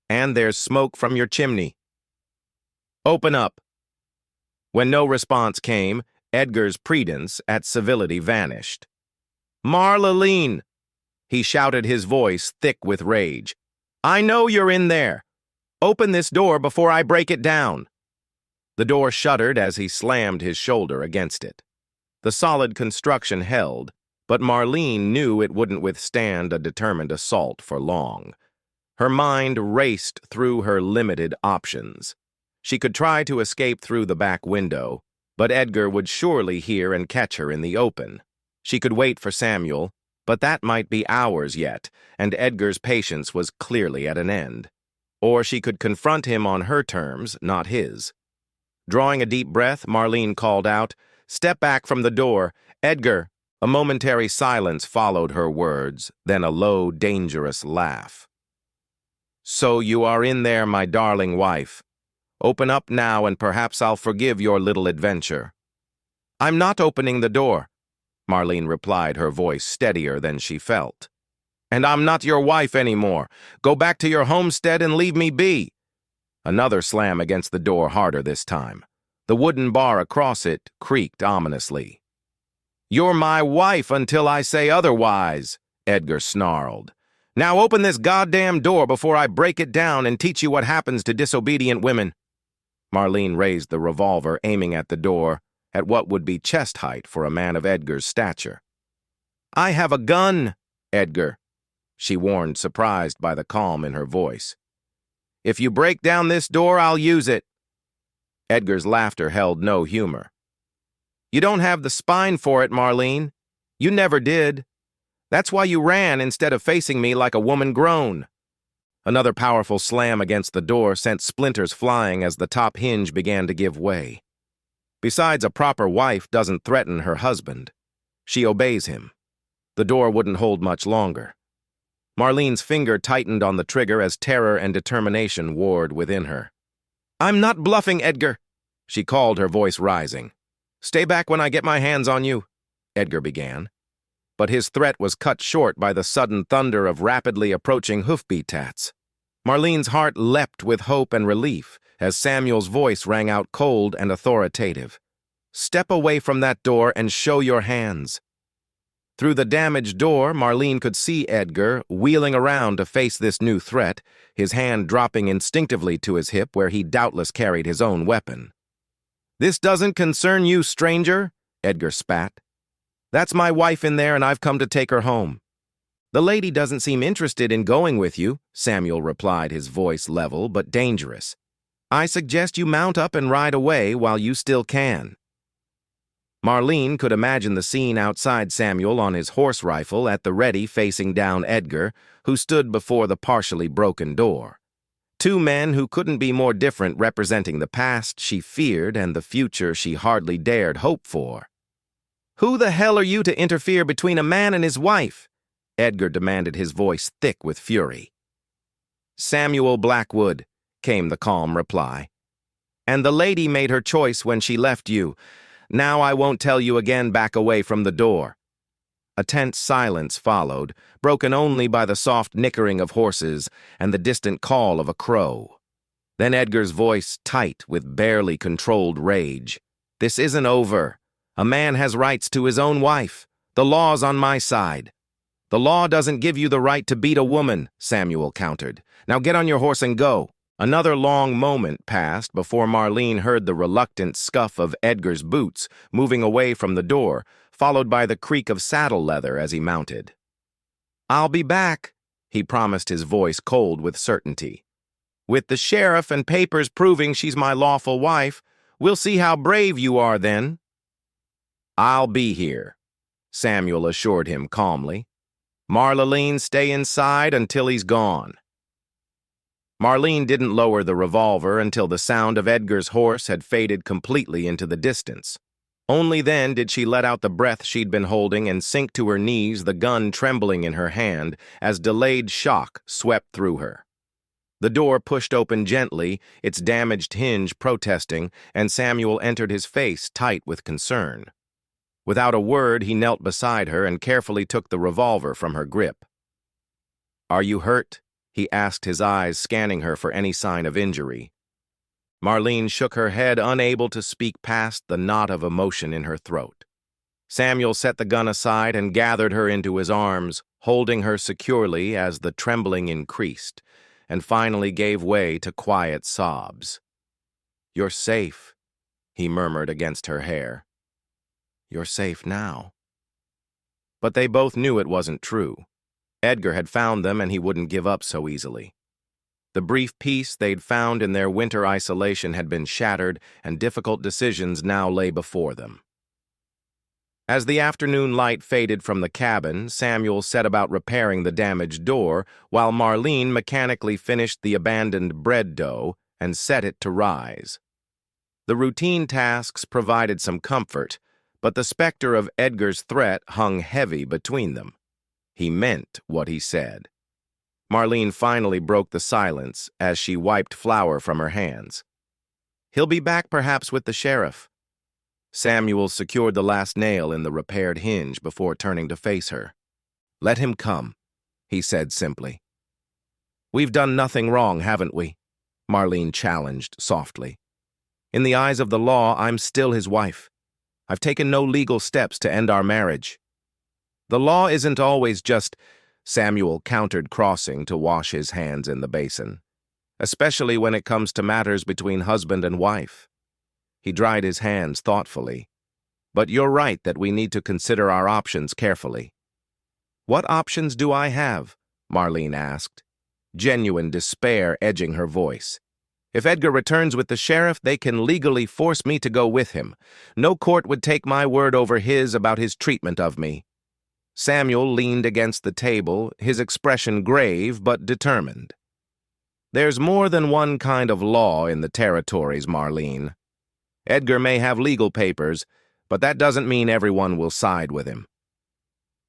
"And there's smoke from your chimney. Open up." When no response came, Edgar's credence at civility vanished. "Marlene!" he shouted, his voice thick with rage. "I know you're in there. Open this door before I break it down." The door shuddered as he slammed his shoulder against it. The solid construction held, but Marlene knew it wouldn't withstand a determined assault for long. Her mind raced through her limited options. She could try to escape through the back window, but Edgar would surely hear and catch her in the open. She could wait for Samuel, but that might be hours yet, and Edgar's patience was clearly at an end. Or she could confront him on her terms, not his. Drawing a deep breath, Marlene called out, "Step back from the door, Edgar." A momentary silence followed her words, then a low, dangerous laugh. "So you are in there, my darling wife. Open up now and perhaps I'll forgive your little adventure." "I'm not opening the door," Marlene replied, her voice steadier than she felt. "And I'm not your wife anymore. Go back to your homestead and leave me be." Another slam against the door, harder this time. The wooden bar across it creaked ominously. "You're my wife until I say otherwise," Edgar snarled. "Now open this goddamn door before I break it down and teach you what happens to disobedient women." Marlene raised the revolver, aiming at the door, at what would be chest height for a man of Edgar's stature. "I have a gun, Edgar," she warned, surprised by the calm in her voice. "If you break down this door, I'll use it." Edgar's laughter held no humor. "You don't have the spine for it, Marlene. You never did. That's why you ran instead of facing me like a woman grown." Another powerful slam against the door sent splinters flying as the top hinge began to give way. Besides, a proper wife doesn't threaten her husband. She obeys him. The door wouldn't hold much longer. Marlene's finger tightened on the trigger as terror and determination warred within her. "I'm not bluffing, Edgar," she called, her voice rising. "Stay back when I get my hands on you," Edgar began. But his threat was cut short by the sudden thunder of rapidly approaching hoofbeat-tats. Marlene's heart leapt with hope and relief as Samuel's voice rang out cold and authoritative. "Step away from that door and show your hands." Through the damaged door, Marlene could see Edgar wheeling around to face this new threat, his hand dropping instinctively to his hip where he doubtless carried his own weapon. "This doesn't concern you, stranger," Edgar spat. "That's my wife in there, and I've come to take her home." "The lady doesn't seem interested in going with you," Samuel replied, his voice level but dangerous. "I suggest you mount up and ride away while you still can." Marlene could imagine the scene outside Samuel on his horse rifle at the ready facing down Edgar, who stood before the partially broken door. Two men who couldn't be more different, representing the past she feared and the future she hardly dared hope for. "Who the hell are you to interfere between a man and his wife?" Edgar demanded, his voice thick with fury. "Samuel Blackwood," came the calm reply. "And the lady made her choice when she left you. Now I won't tell you again, back away from the door." A tense silence followed, broken only by the soft nickering of horses and the distant call of a crow. Then Edgar's voice, tight with barely controlled rage. "This isn't over. A man has rights to his own wife. The law's on my side." "The law doesn't give you the right to beat a woman," Samuel countered. "Now get on your horse and go." Another long moment passed before Marlene heard the reluctant scuff of Edgar's boots moving away from the door, followed by the creak of saddle leather as he mounted. "I'll be back," he promised, his voice cold with certainty. "With the sheriff and papers proving she's my lawful wife. We'll see how brave you are then." "I'll be here," Samuel assured him calmly. "Marlene, stay inside until he's gone." Marlene didn't lower the revolver until the sound of Edgar's horse had faded completely into the distance. Only then did she let out the breath she'd been holding and sink to her knees, the gun trembling in her hand as delayed shock swept through her. The door pushed open gently, its damaged hinge protesting, and Samuel entered, his face tight with concern. Without a word, he knelt beside her and carefully took the revolver from her grip. "Are you hurt?" he asked, his eyes scanning her for any sign of injury. Marlene shook her head, unable to speak past the knot of emotion in her throat. Samuel set the gun aside and gathered her into his arms, holding her securely as the trembling increased, and finally gave way to quiet sobs. "You're safe," he murmured against her hair. "You're safe now." But they both knew it wasn't true. Edgar had found them, and he wouldn't give up so easily. The brief peace they'd found in their winter isolation had been shattered, and difficult decisions now lay before them. As the afternoon light faded from the cabin, Samuel set about repairing the damaged door, while Marlene mechanically finished the abandoned bread dough and set it to rise. The routine tasks provided some comfort, but the specter of Edgar's threat hung heavy between them. He meant what he said. Marlene finally broke the silence as she wiped flour from her hands. "He'll be back perhaps with the sheriff." Samuel secured the last nail in the repaired hinge before turning to face her. "Let him come," he said simply. "We've done nothing wrong, haven't we?" Marlene challenged softly. "In the eyes of the law, I'm still his wife. I've taken no legal steps to end our marriage." "The law isn't always just," Samuel countered, crossing to wash his hands in the basin, "especially when it comes to matters between husband and wife." He dried his hands thoughtfully. "But you're right that we need to consider our options carefully." "What options do I have?" Marlene asked, genuine despair edging her voice. "If Edgar returns with the sheriff, they can legally force me to go with him. No court would take my word over his about his treatment of me." Samuel leaned against the table, his expression grave but determined. "There's more than one kind of law in the territories, Marlene. Edgar may have legal papers, but that doesn't mean everyone will side with him."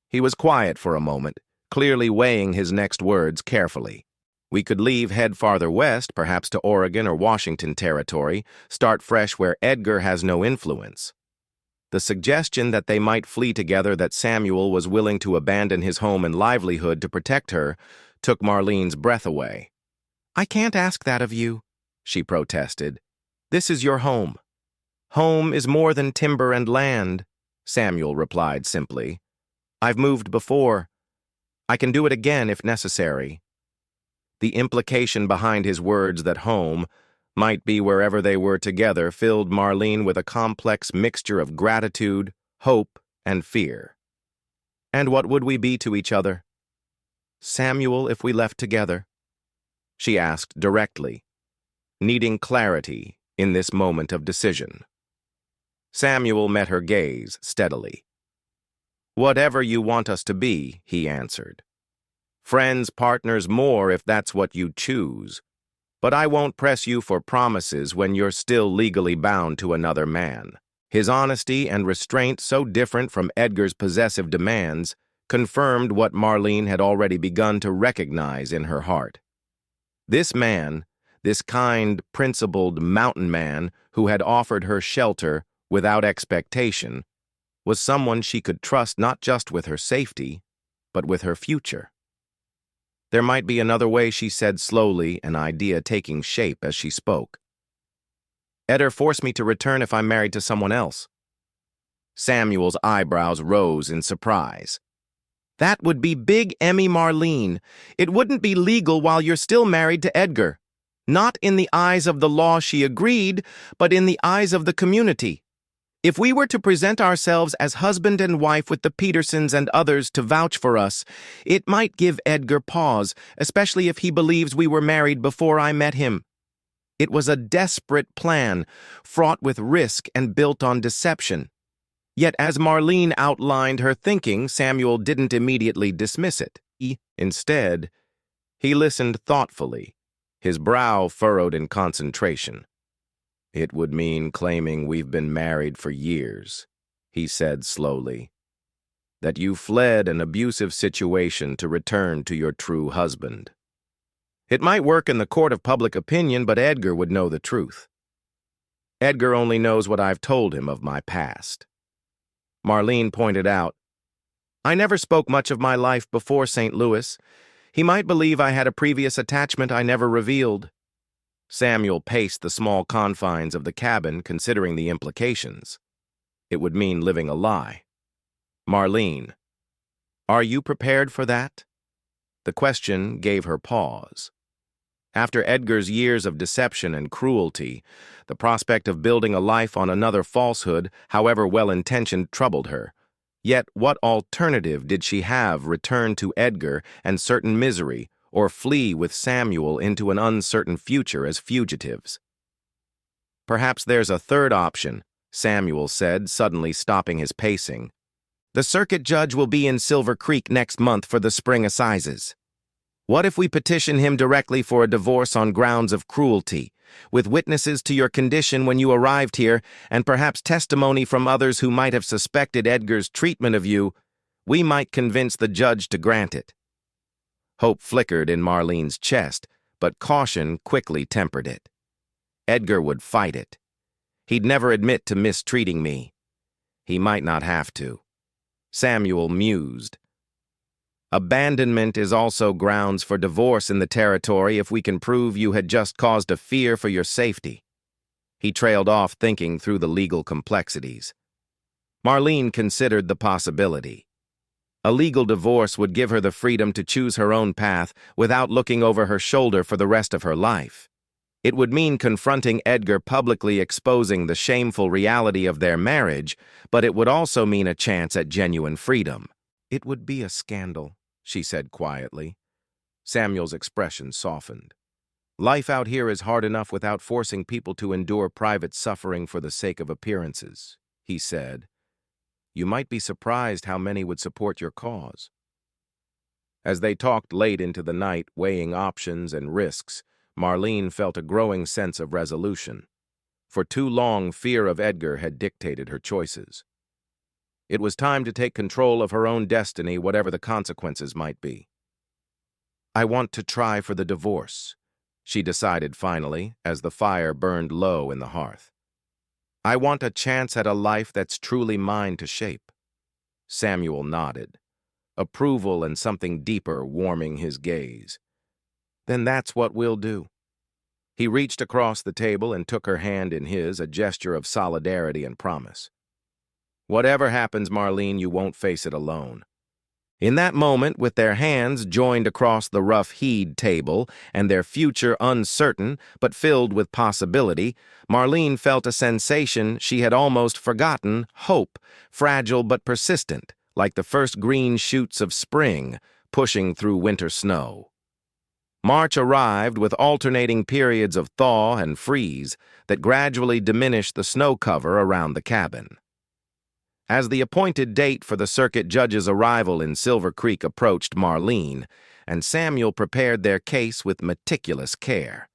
He was quiet for a moment, clearly weighing his next words carefully. "We could leave, head farther west, perhaps to Oregon or Washington territory, start fresh where Edgar has no influence." The suggestion that they might flee together, that Samuel was willing to abandon his home and livelihood to protect her, took Marlene's breath away. "I can't ask that of you," she protested. "This is your home." "Home is more than timber and land," Samuel replied simply. "I've moved before. I can do it again if necessary." The implication behind his words that home might be wherever they were together filled Marlene with a complex mixture of gratitude, hope, and fear. "And what would we be to each other, Samuel, if we left together?" she asked directly, needing clarity in this moment of decision. Samuel met her gaze steadily. "Whatever you want us to be," he answered. "Friends, partners, more if that's what you choose. But I won't press you for promises when you're still legally bound to another man." His honesty and restraint, so different from Edgar's possessive demands, confirmed what Marlene had already begun to recognize in her heart. This man, this kind, principled mountain man who had offered her shelter without expectation, was someone she could trust not just with her safety, but with her future. "There might be another way," she said slowly, an idea taking shape as she spoke. "Edgar forced me to return if I'm married to someone else." Samuel's eyebrows rose in surprise. "That would be Big Emmy Marlene. It wouldn't be legal while you're still married to Edgar. Not in the eyes of the law, she agreed, but in the eyes of the community. If we were to present ourselves as husband and wife with the Petersons and others to vouch for us, it might give Edgar pause, especially if he believes we were married before I met him." It was a desperate plan, fraught with risk and built on deception. Yet as Marlene outlined her thinking, Samuel didn't immediately dismiss it. Instead, he listened thoughtfully, his brow furrowed in concentration. "It would mean claiming we've been married for years," he said slowly. "That you fled an abusive situation to return to your true husband. It might work in the court of public opinion, but Edgar would know the truth. Edgar only knows what I've told him of my past." Marlene pointed out, "I never spoke much of my life before St. Louis. He might believe I had a previous attachment I never revealed." Samuel paced the small confines of the cabin, considering the implications. It would mean living a lie. "Marlene, are you prepared for that?" The question gave her pause. After Edgar's years of deception and cruelty, the prospect of building a life on another falsehood, however well-intentioned, troubled her. Yet what alternative did she have? Return to Edgar and certain misery, or flee with Samuel into an uncertain future as fugitives? "Perhaps there's a third option," Samuel said, suddenly stopping his pacing. "The circuit judge will be in Silver Creek next month for the spring assizes. What if we petition him directly for a divorce on grounds of cruelty, with witnesses to your condition when you arrived here, and perhaps testimony from others who might have suspected Edgar's treatment of you? We might convince the judge to grant it." Hope flickered in Marlene's chest, but caution quickly tempered it. Edgar would fight it. He'd never admit to mistreating me. He might not have to. Samuel mused. "Abandonment is also grounds for divorce in the territory if we can prove you had just caused a fear for your safety." He trailed off, thinking through the legal complexities. Marlene considered the possibility. A legal divorce would give her the freedom to choose her own path without looking over her shoulder for the rest of her life. It would mean confronting Edgar, publicly exposing the shameful reality of their marriage, but it would also mean a chance at genuine freedom. "It would be a scandal," she said quietly. Samuel's expression softened. "Life out here is hard enough without forcing people to endure private suffering for the sake of appearances," he said. "You might be surprised how many would support your cause." As they talked late into the night, weighing options and risks, Marlene felt a growing sense of resolution. For too long, fear of Edgar had dictated her choices. It was time to take control of her own destiny, whatever the consequences might be. "I want to try for the divorce," she decided finally, as the fire burned low in the hearth. "I want a chance at a life that's truly mine to shape." Samuel nodded, approval and something deeper warming his gaze. "Then that's what we'll do." He reached across the table and took her hand in his, a gesture of solidarity and promise. "Whatever happens, Marlene, you won't face it alone." In that moment, with their hands joined across the rough-heed table and their future uncertain but filled with possibility, Marlene felt a sensation she had almost forgotten: hope, fragile but persistent, like the first green shoots of spring pushing through winter snow. March arrived with alternating periods of thaw and freeze that gradually diminished the snow cover around the cabin. As the appointed date for the circuit judge's arrival in Silver Creek approached, Marlene and Samuel prepared their case with meticulous care.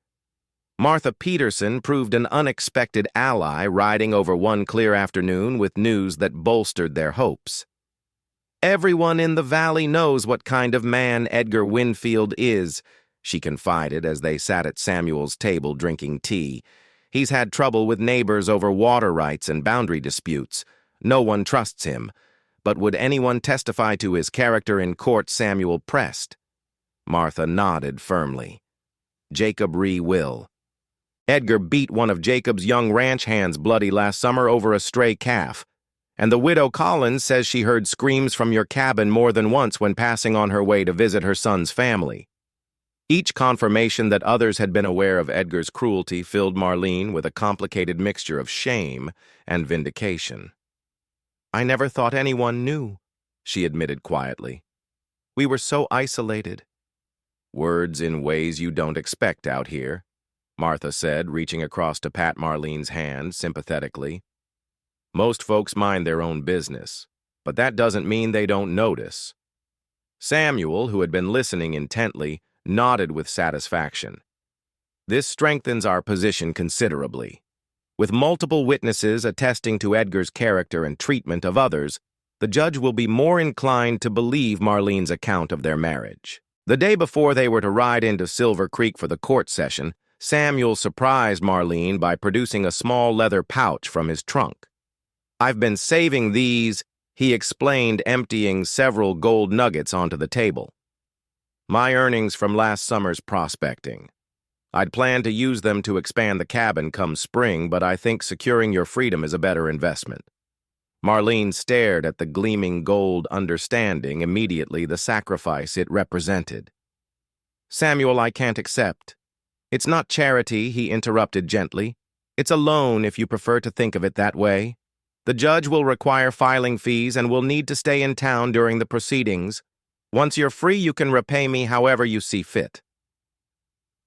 Martha Peterson proved an unexpected ally, riding over one clear afternoon with news that bolstered their hopes. "Everyone in the valley knows what kind of man Edgar Winfield is," she confided as they sat at Samuel's table drinking tea. "He's had trouble with neighbors over water rights and boundary disputes. No one trusts him, but would anyone testify to his character in court?" Samuel pressed. Martha nodded firmly. "Jacob Ree will. Edgar beat one of Jacob's young ranch hands bloody last summer over a stray calf, and the widow Collins says she heard screams from your cabin more than once when passing on her way to visit her son's family." Each confirmation that others had been aware of Edgar's cruelty filled Marlene with a complicated mixture of shame and vindication. "I never thought anyone knew," she admitted quietly. "We were so isolated." "Words in ways you don't expect out here," Martha said, reaching across to pat Marlene's hand sympathetically. "Most folks mind their own business, but that doesn't mean they don't notice." Samuel, who had been listening intently, nodded with satisfaction. "This strengthens our position considerably. With multiple witnesses attesting to Edgar's character and treatment of others, the judge will be more inclined to believe Marlene's account of their marriage." The day before they were to ride into Silver Creek for the court session, Samuel surprised Marlene by producing a small leather pouch from his trunk. "I've been saving these," he explained, emptying several gold nuggets onto the table. "My earnings from last summer's prospecting. I'd planned to use them to expand the cabin come spring, but I think securing your freedom is a better investment." Marlene stared at the gleaming gold, understanding immediately the sacrifice it represented. "Samuel, I can't accept." "It's not charity," he interrupted gently. "It's a loan, if you prefer to think of it that way. The judge will require filing fees and will need to stay in town during the proceedings. Once you're free, you can repay me however you see fit."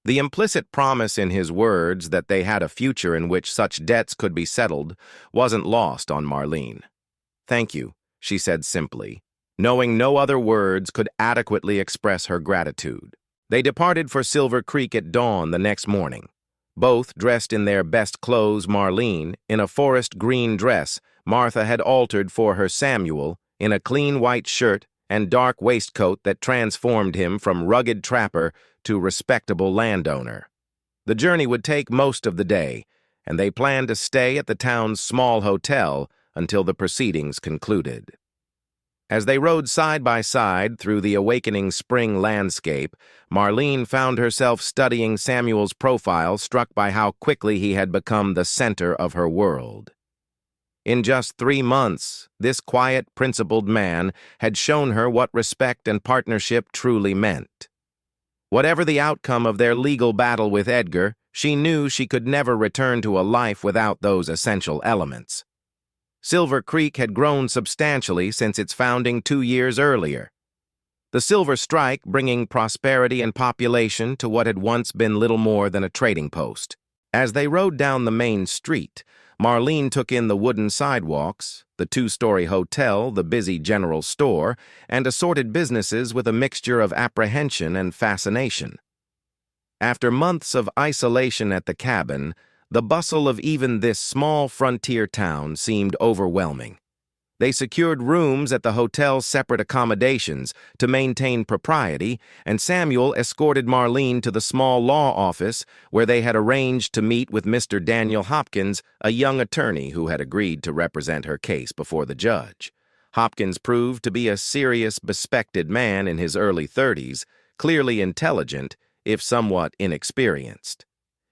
The implicit promise in his words that they had a future in which such debts could be settled wasn't lost on Marlene. "Thank you," she said simply, knowing no other words could adequately express her gratitude. They departed for Silver Creek at dawn the next morning. Both dressed in their best clothes, Marlene in a forest green dress Martha had altered for her Samuel in a clean white shirt and dark waistcoat that transformed him from rugged trapper to respectable landowner. The journey would take most of the day, and they planned to stay at the town's small hotel until the proceedings concluded. As they rode side by side through the awakening spring landscape, Marlene found herself studying Samuel's profile, struck by how quickly he had become the center of her world. In just 3 months, this quiet, principled man had shown her what respect and partnership truly meant. Whatever the outcome of their legal battle with Edgar, she knew she could never return to a life without those essential elements. Silver Creek had grown substantially since its founding 2 years earlier. The Silver Strike bringing prosperity and population to what had once been little more than a trading post. As they rode down the main street, Marlene took in the wooden sidewalks, the 2-story hotel, the busy general store, and assorted businesses with a mixture of apprehension and fascination. After months of isolation at the cabin, The bustle of even this small frontier town seemed overwhelming. They secured rooms at the hotel's separate accommodations to maintain propriety, and Samuel escorted Marlene to the small law office where they had arranged to meet with Mr. Daniel Hopkins, a young attorney who had agreed to represent her case before the judge. Hopkins proved to be a serious, bespected man in his early 30s, clearly intelligent, if somewhat inexperienced.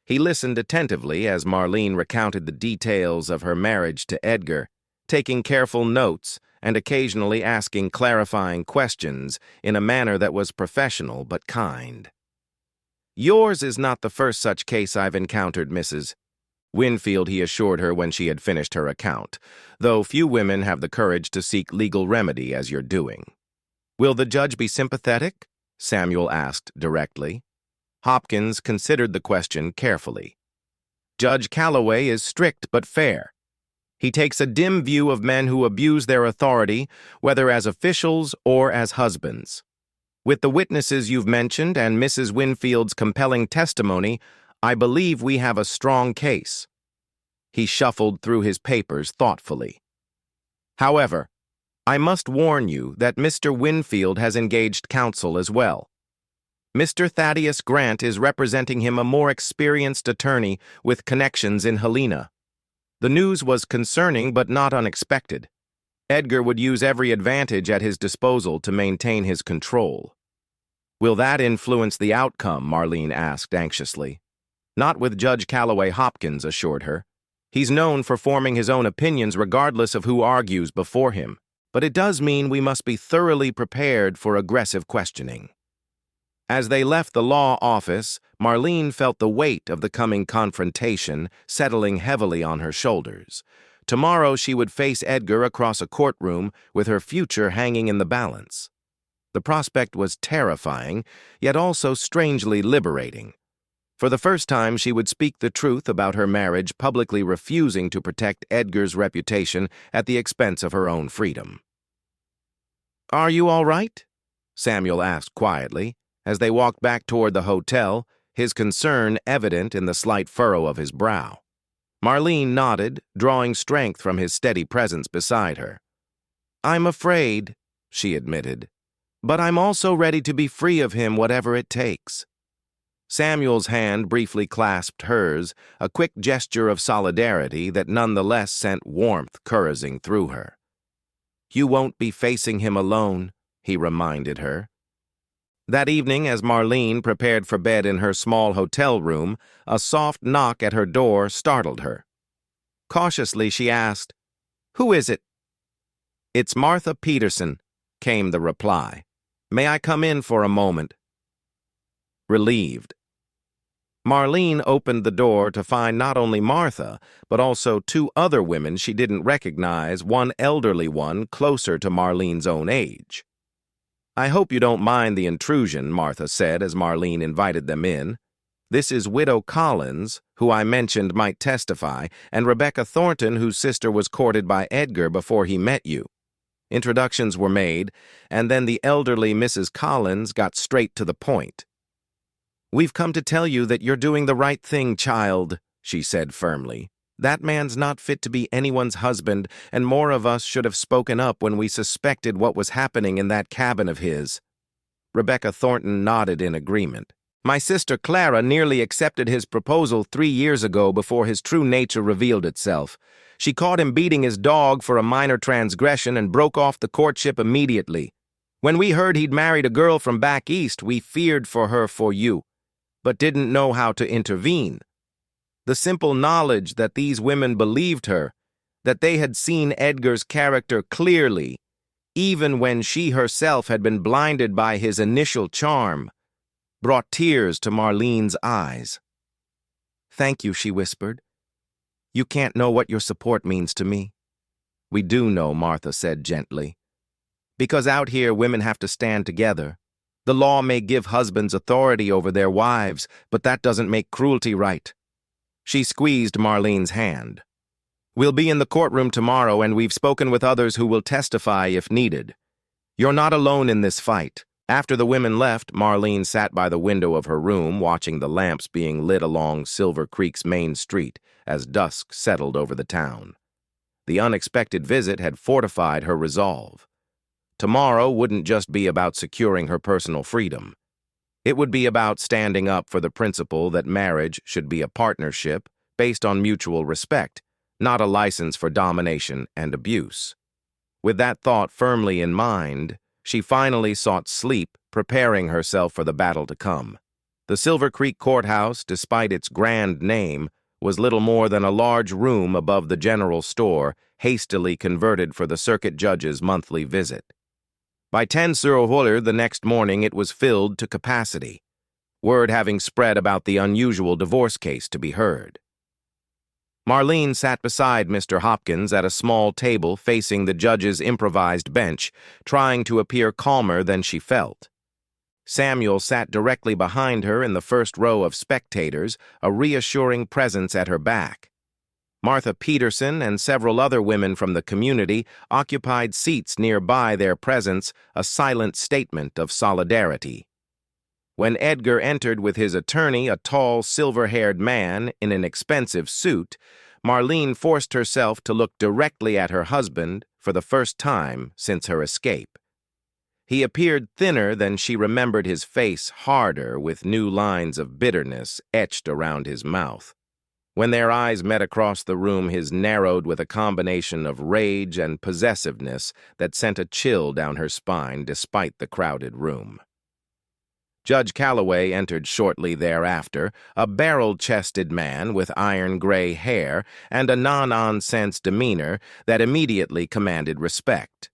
He listened attentively as Marlene recounted the details of her marriage to Edgar, taking careful notes and occasionally asking clarifying questions in a manner that was professional but kind. "Yours is not the first such case I've encountered, Mrs. Winfield," he assured her when she had finished her account, "though few women have the courage to seek legal remedy as you're doing." "Will the judge be sympathetic?" Samuel asked directly. Hopkins considered the question carefully. "Judge Calloway is strict but fair. He takes a dim view of men who abuse their authority, whether as officials or as husbands. With the witnesses you've mentioned and Mrs. Winfield's compelling testimony, I believe we have a strong case." He shuffled through his papers thoughtfully. "However, I must warn you that Mr. Winfield has engaged counsel as well. Mr. Thaddeus Grant is representing him, a more experienced attorney with connections in Helena. The news was concerning but not unexpected. Edgar would use every advantage at his disposal to maintain his control." "Will that influence the outcome?" Marlene asked anxiously. "Not with Judge Calloway," Hopkins assured her. "He's known for forming his own opinions regardless of who argues before him. But it does mean we must be thoroughly prepared for aggressive questioning." As they left the law office, Marlene felt the weight of the coming confrontation settling heavily on her shoulders. Tomorrow she would face Edgar across a courtroom with her future hanging in the balance. The prospect was terrifying, yet also strangely liberating. For the first time, she would speak the truth about her marriage, publicly refusing to protect Edgar's reputation at the expense of her own freedom. "Are you all right?" Samuel asked quietly, as they walked back toward the hotel, his concern evident in the slight furrow of his brow. Marlene nodded, drawing strength from his steady presence beside her. "I'm afraid," she admitted, "but I'm also ready to be free of him, whatever it takes." Samuel's hand briefly clasped hers, a quick gesture of solidarity that nonetheless sent warmth coursing through her. "You won't be facing him alone," he reminded her. That evening, as Marlene prepared for bed in her small hotel room, a soft knock at her door startled her. Cautiously, she asked, "Who is it?" "It's Martha Peterson," came the reply. "May I come in for a moment?" Relieved, Marlene opened the door to find not only Martha, but also two other women she didn't recognize, one elderly one closer to Marlene's own age. "I hope you don't mind the intrusion," Martha said as Marlene invited them in. "This is Widow Collins, who I mentioned might testify, and Rebecca Thornton, whose sister was courted by Edgar before he met you." Introductions were made, and then the elderly Mrs. Collins got straight to the point. "We've come to tell you that you're doing the right thing, child," she said firmly. "That man's not fit to be anyone's husband, and more of us should have spoken up when we suspected what was happening in that cabin of his." Rebecca Thornton nodded in agreement. "My sister Clara nearly accepted his proposal 3 years ago before his true nature revealed itself. She caught him beating his dog for a minor transgression and broke off the courtship immediately. When we heard he'd married a girl from back east, we feared for her for you, but didn't know how to intervene. The simple knowledge that these women believed her, that they had seen Edgar's character clearly, even when she herself had been blinded by his initial charm, brought tears to Marlene's eyes. "Thank you," she whispered. "You can't know what your support means to me." "We do know," Martha said gently. "Because out here women have to stand together. The law may give husbands authority over their wives, but that doesn't make cruelty right." She squeezed Marlene's hand. "We'll be in the courtroom tomorrow, and we've spoken with others who will testify if needed. You're not alone in this fight. After the women left, Marlene sat by the window of her room watching the lamps being lit along Silver Creek's main street as dusk settled over the town. The unexpected visit had fortified her resolve. Tomorrow wouldn't just be about securing her personal freedom. It would be about standing up for the principle that marriage should be a partnership based on mutual respect, not a license for domination and abuse. With that thought firmly in mind, she finally sought sleep, preparing herself for the battle to come. The Silver Creek Courthouse, despite its grand name, was little more than a large room above the general store, hastily converted for the circuit judge's monthly visit. By 10:00 the next morning, it was filled to capacity, word having spread about the unusual divorce case to be heard. Marlene sat beside Mr. Hopkins at a small table facing the judge's improvised bench, trying to appear calmer than she felt. Samuel sat directly behind her in the first row of spectators, a reassuring presence at her back. Martha Peterson and several other women from the community occupied seats nearby, their presence a silent statement of solidarity. When Edgar entered with his attorney, a tall, silver-haired man in an expensive suit, Marlene forced herself to look directly at her husband for the first time since her escape. He appeared thinner than she remembered, his face harder, with new lines of bitterness etched around his mouth. When their eyes met across the room, his narrowed with a combination of rage and possessiveness that sent a chill down her spine despite the crowded room. Judge Calloway entered shortly thereafter, a barrel-chested man with iron-gray hair and a no-nonsense demeanor that immediately commanded respect.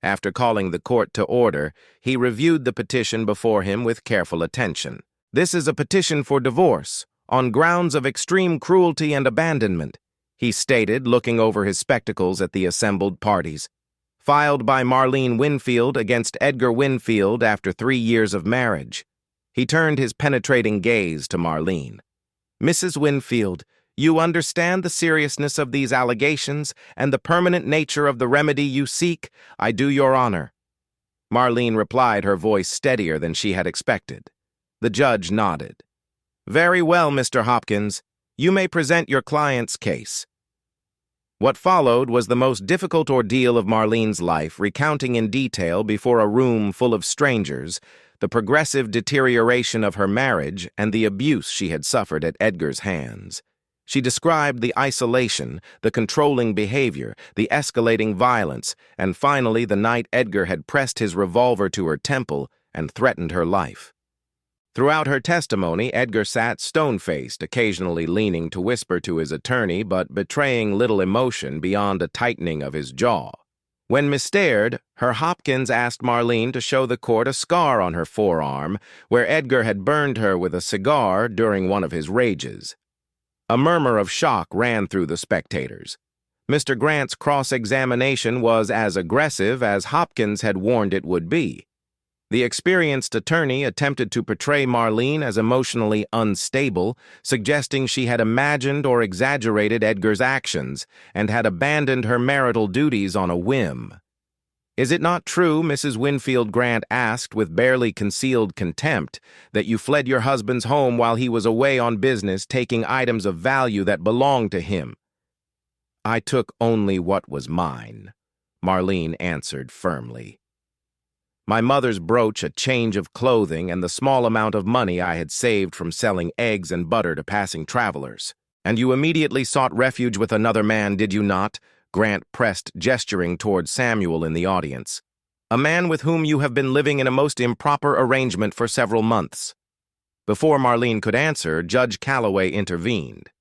After calling the court to order, he reviewed the petition before him with careful attention. "This is a petition for divorce, on grounds of extreme cruelty and abandonment," he stated, looking over his spectacles at the assembled parties. "Filed by Marlene Winfield against Edgar Winfield after 3 years of marriage." He turned his penetrating gaze to Marlene. "Mrs. Winfield, you understand the seriousness of these allegations and the permanent nature of the remedy you seek? I do your honor." Marlene replied, her voice steadier than she had expected. The judge nodded. "Very well, Mr. Hopkins. You may present your client's case." What followed was the most difficult ordeal of Marlene's life, recounting in detail before a room full of strangers the progressive deterioration of her marriage and the abuse she had suffered at Edgar's hands. She described the isolation, the controlling behavior, the escalating violence, and finally the night Edgar had pressed his revolver to her temple and threatened her life. Throughout her testimony, Edgar sat stone-faced, occasionally leaning to whisper to his attorney, but betraying little emotion beyond a tightening of his jaw. When misstared, her Hopkins asked Marlene to show the court a scar on her forearm where Edgar had burned her with a cigar during one of his rages. A murmur of shock ran through the spectators. Mr. Grant's cross-examination was as aggressive as Hopkins had warned it would be. The experienced attorney attempted to portray Marlene as emotionally unstable, suggesting she had imagined or exaggerated Edgar's actions and had abandoned her marital duties on a whim. "Is it not true," Mrs. Winfield Grant asked with barely concealed contempt, "that you fled your husband's home while he was away on business, taking items of value that belonged to him?" "I took only what was mine," Marlene answered firmly. "My mother's brooch, a change of clothing, and the small amount of money I had saved from selling eggs and butter to passing travelers." "And you immediately sought refuge with another man, did you not?" Grant pressed, gesturing toward Samuel in the audience. "A man with whom you have been living in a most improper arrangement for several months." Before Marlene could answer, Judge Calloway intervened.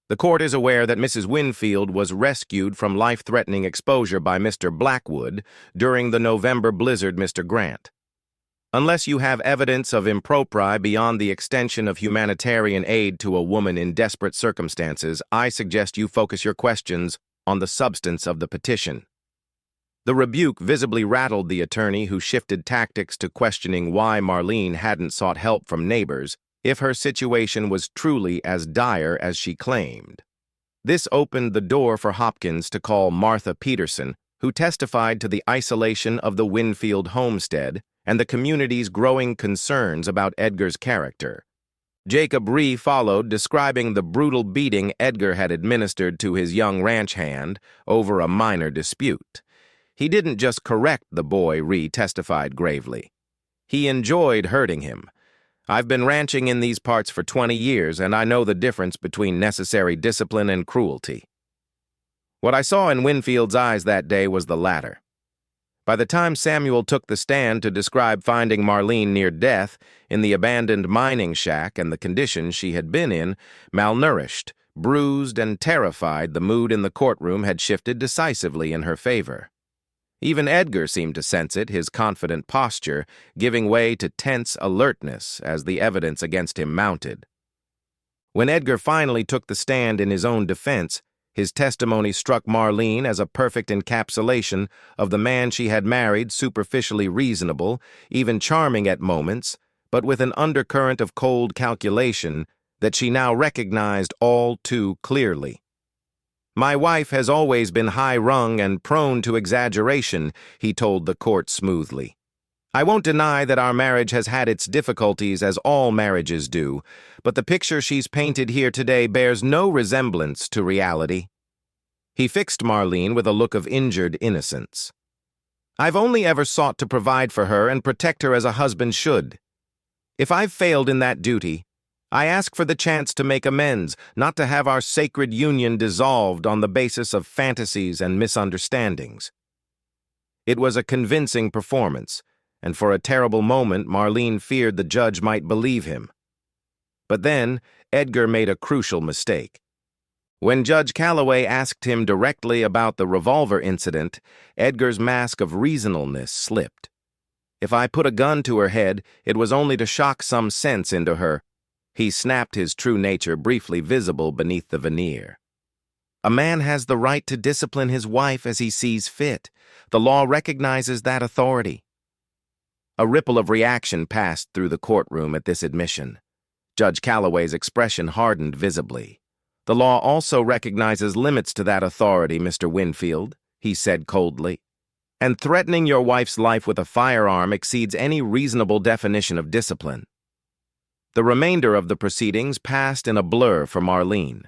"The court is aware that Mrs. Winfield was rescued from life-threatening exposure by Mr. Blackwood during the November blizzard, Mr. Grant. Unless you have evidence of impropriety beyond the extension of humanitarian aid to a woman in desperate circumstances, I suggest you focus your questions on the substance of the petition." The rebuke visibly rattled the attorney, who shifted tactics to questioning why Marlene hadn't sought help from neighbors if her situation was truly as dire as she claimed. This opened the door for Hopkins to call Martha Peterson, who testified to the isolation of the Winfield homestead and the community's growing concerns about Edgar's character. Jacob Ree followed, describing the brutal beating Edgar had administered to his young ranch hand over a minor dispute. He didn't just correct the boy, Ree testified gravely. He enjoyed hurting him. I've been ranching in these parts for 20 years, and I know the difference between necessary discipline and cruelty. What I saw in Winfield's eyes that day was the latter. By the time Samuel took the stand to describe finding Marlene near death in the abandoned mining shack and the condition she had been in, malnourished, bruised, and terrified, the mood in the courtroom had shifted decisively in her favor. Even Edgar seemed to sense it, his confident posture giving way to tense alertness as the evidence against him mounted. When Edgar finally took the stand in his own defense, his testimony struck Marlene as a perfect encapsulation of the man she had married, superficially reasonable, even charming at moments, but with an undercurrent of cold calculation that she now recognized all too clearly. My wife has always been high-rung and prone to exaggeration, he told the court smoothly. I won't deny that our marriage has had its difficulties, as all marriages do, but the picture she's painted here today bears no resemblance to reality. He fixed Marlene with a look of injured innocence. I've only ever sought to provide for her and protect her as a husband should. If I've failed in that duty, I ask for the chance to make amends, not to have our sacred union dissolved on the basis of fantasies and misunderstandings. It was a convincing performance, and for a terrible moment Marlene feared the judge might believe him. But then Edgar made a crucial mistake. When Judge Calloway asked him directly about the revolver incident, Edgar's mask of reasonableness slipped. If I put a gun to her head, it was only to shock some sense into her. He snapped, his true nature briefly visible beneath the veneer. A man has the right to discipline his wife as he sees fit. The law recognizes that authority. A ripple of reaction passed through the courtroom at this admission. Judge Calloway's expression hardened visibly. The law also recognizes limits to that authority, Mr. Winfield, he said coldly. And threatening your wife's life with a firearm exceeds any reasonable definition of discipline. The remainder of the proceedings passed in a blur for Marlene.